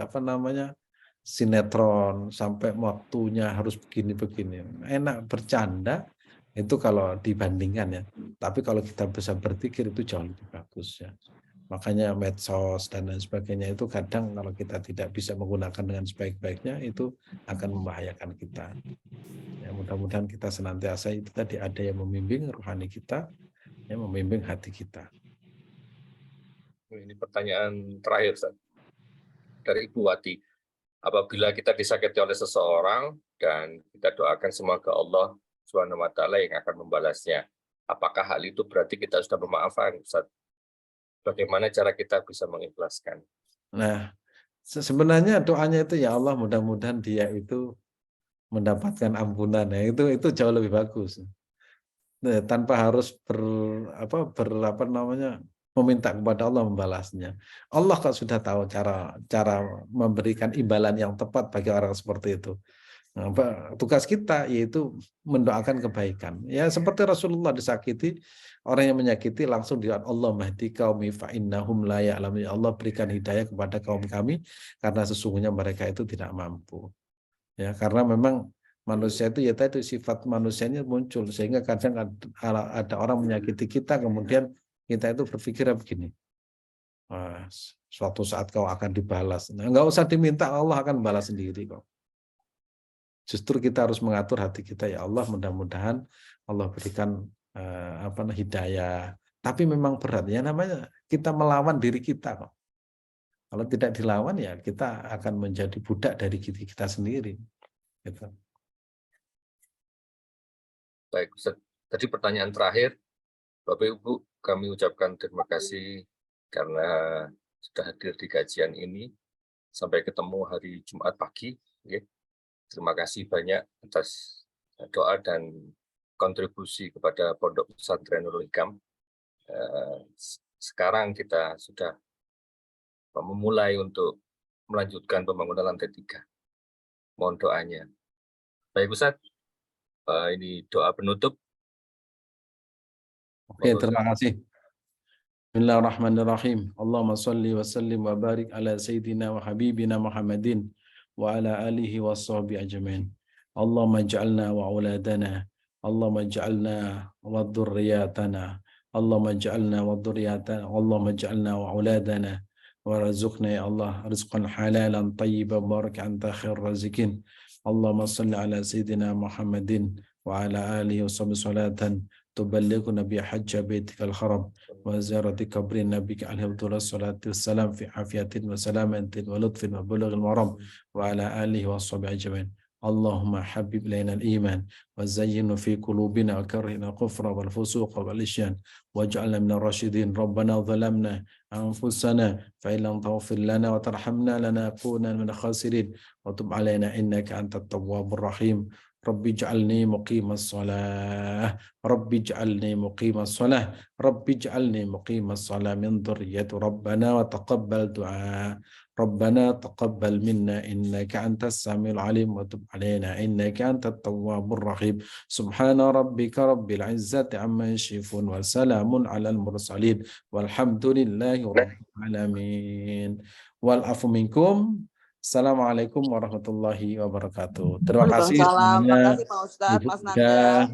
sinetron sampai waktunya harus begini-begini. Enak bercanda itu kalau dibandingkan ya. Tapi kalau kita bisa berpikir itu jauh lebih bagus ya. Makanya medsos dan lain sebagainya itu kadang kalau kita tidak bisa menggunakan dengan sebaik-baiknya itu akan membahayakan kita. Ya, mudah-mudahan kita senantiasa itu tadi ada yang membimbing rohani kita, yang membimbing hati kita.
Ini pertanyaan terakhir, Ustaz. Dari Ibu Wati. Apabila kita disakiti oleh seseorang dan kita doakan semoga Allah Subhanahu wa taala yang akan membalasnya. Apakah hal itu berarti kita sudah memaafkan, Ustaz? Bagaimana cara kita bisa mengikhlaskan?
Nah, sebenarnya doanya itu ya Allah mudah-mudahan dia itu mendapatkan ampunan. Ya, itu jauh lebih bagus. Nah, tanpa harus meminta kepada Allah membalasnya. Allah kok sudah tahu cara memberikan imbalan yang tepat bagi orang seperti itu. Nah, tugas kita yaitu mendoakan kebaikan. Ya seperti Rasulullah disakiti, orang yang menyakiti langsung doa Allah mahdi qaumi fa innahum la ya'lamun. Ya Allah berikan hidayah kepada kaum kami karena sesungguhnya mereka itu tidak mampu. Ya karena memang manusia itu ya tadi sifat manusianya muncul sehingga kadang ada orang menyakiti kita kemudian kita itu berpikir begini. Suatu saat kau akan dibalas. Nah, nggak usah diminta, Allah akan balas sendiri kok. Justru kita harus mengatur hati kita ya Allah mudah-mudahan Allah berikan hidayah. Tapi memang berat ya namanya kita melawan diri kita kok. Kalau tidak dilawan ya kita akan menjadi budak dari diri kita sendiri. Gitu.
Baik, Ustaz. Tadi pertanyaan terakhir, Bapak Ibu, kami ucapkan terima kasih karena sudah hadir di kajian ini. Sampai ketemu hari Jumat pagi. Ya. Terima kasih banyak atas doa dan kontribusi kepada Pondok Pesantren Nurul Hikam. Sekarang kita sudah memulai untuk melanjutkan pembangunan lantai 3. Mohon doanya. Baik Ustaz, ini doa penutup.
Oke, terima kasih. Bismillahirrahmanirrahim. Allahumma salli wa sallim wa barik ala sayyidina wa habibina Muhammadin wa ala alihi wa sahbihi ajmain. Allahumma ij'alna wa auladana, Allahumma ij'alna wa dhurriyyatana, Allahumma ij'alna wa dhurriyyatana, Allahumma ij'alna wa auladana wa razuqna ya Allah rizqan halalan tayyiban barakan anta khairur razikin. Allahumma salli ala sayyidina Muhammadin wa ala alihi wa sahbihi salatan تبلغنا بحج بيتك الحرم وزيارة قبر النبي عليه الصلاة والسلام في عافية وسلامة ولطف وبلغ المرام وعلى آله وصحبه أجمعين. اللهم حبب إلينا الإيمان وزينه في قلوبنا وكرهنا الكفر والفسوق والعصيان واجعلنا من الراشدين. ربنا ظلمنا أنفسنا فإن لم تغفر لنا وترحمنا لنكونن من الخاسرين وتب علينا إنك أنت التواب الرحيم. Rabbi ij'alni muqimas shalah, Rabbi ij'alni muqimas shalah, Rabbi ij'alni muqimas shalah min dhurriyyati Rabbana wa taqabbal du'a. Rabbana taqabbal minna innaka antas samiul alim wa tub alaina innaka antat tawwabur rahim. Subhana rabbika rabbil izzati amma yasifun wa salamun alal mursalin walhamdulillahi rabbil alamin. Wal afu minkum. Assalamualaikum warahmatullahi wabarakatuh. Terima kasih
Waalaikumsalam.
semuanya.
Terima kasih Pak Ustadz, Mas Nanda.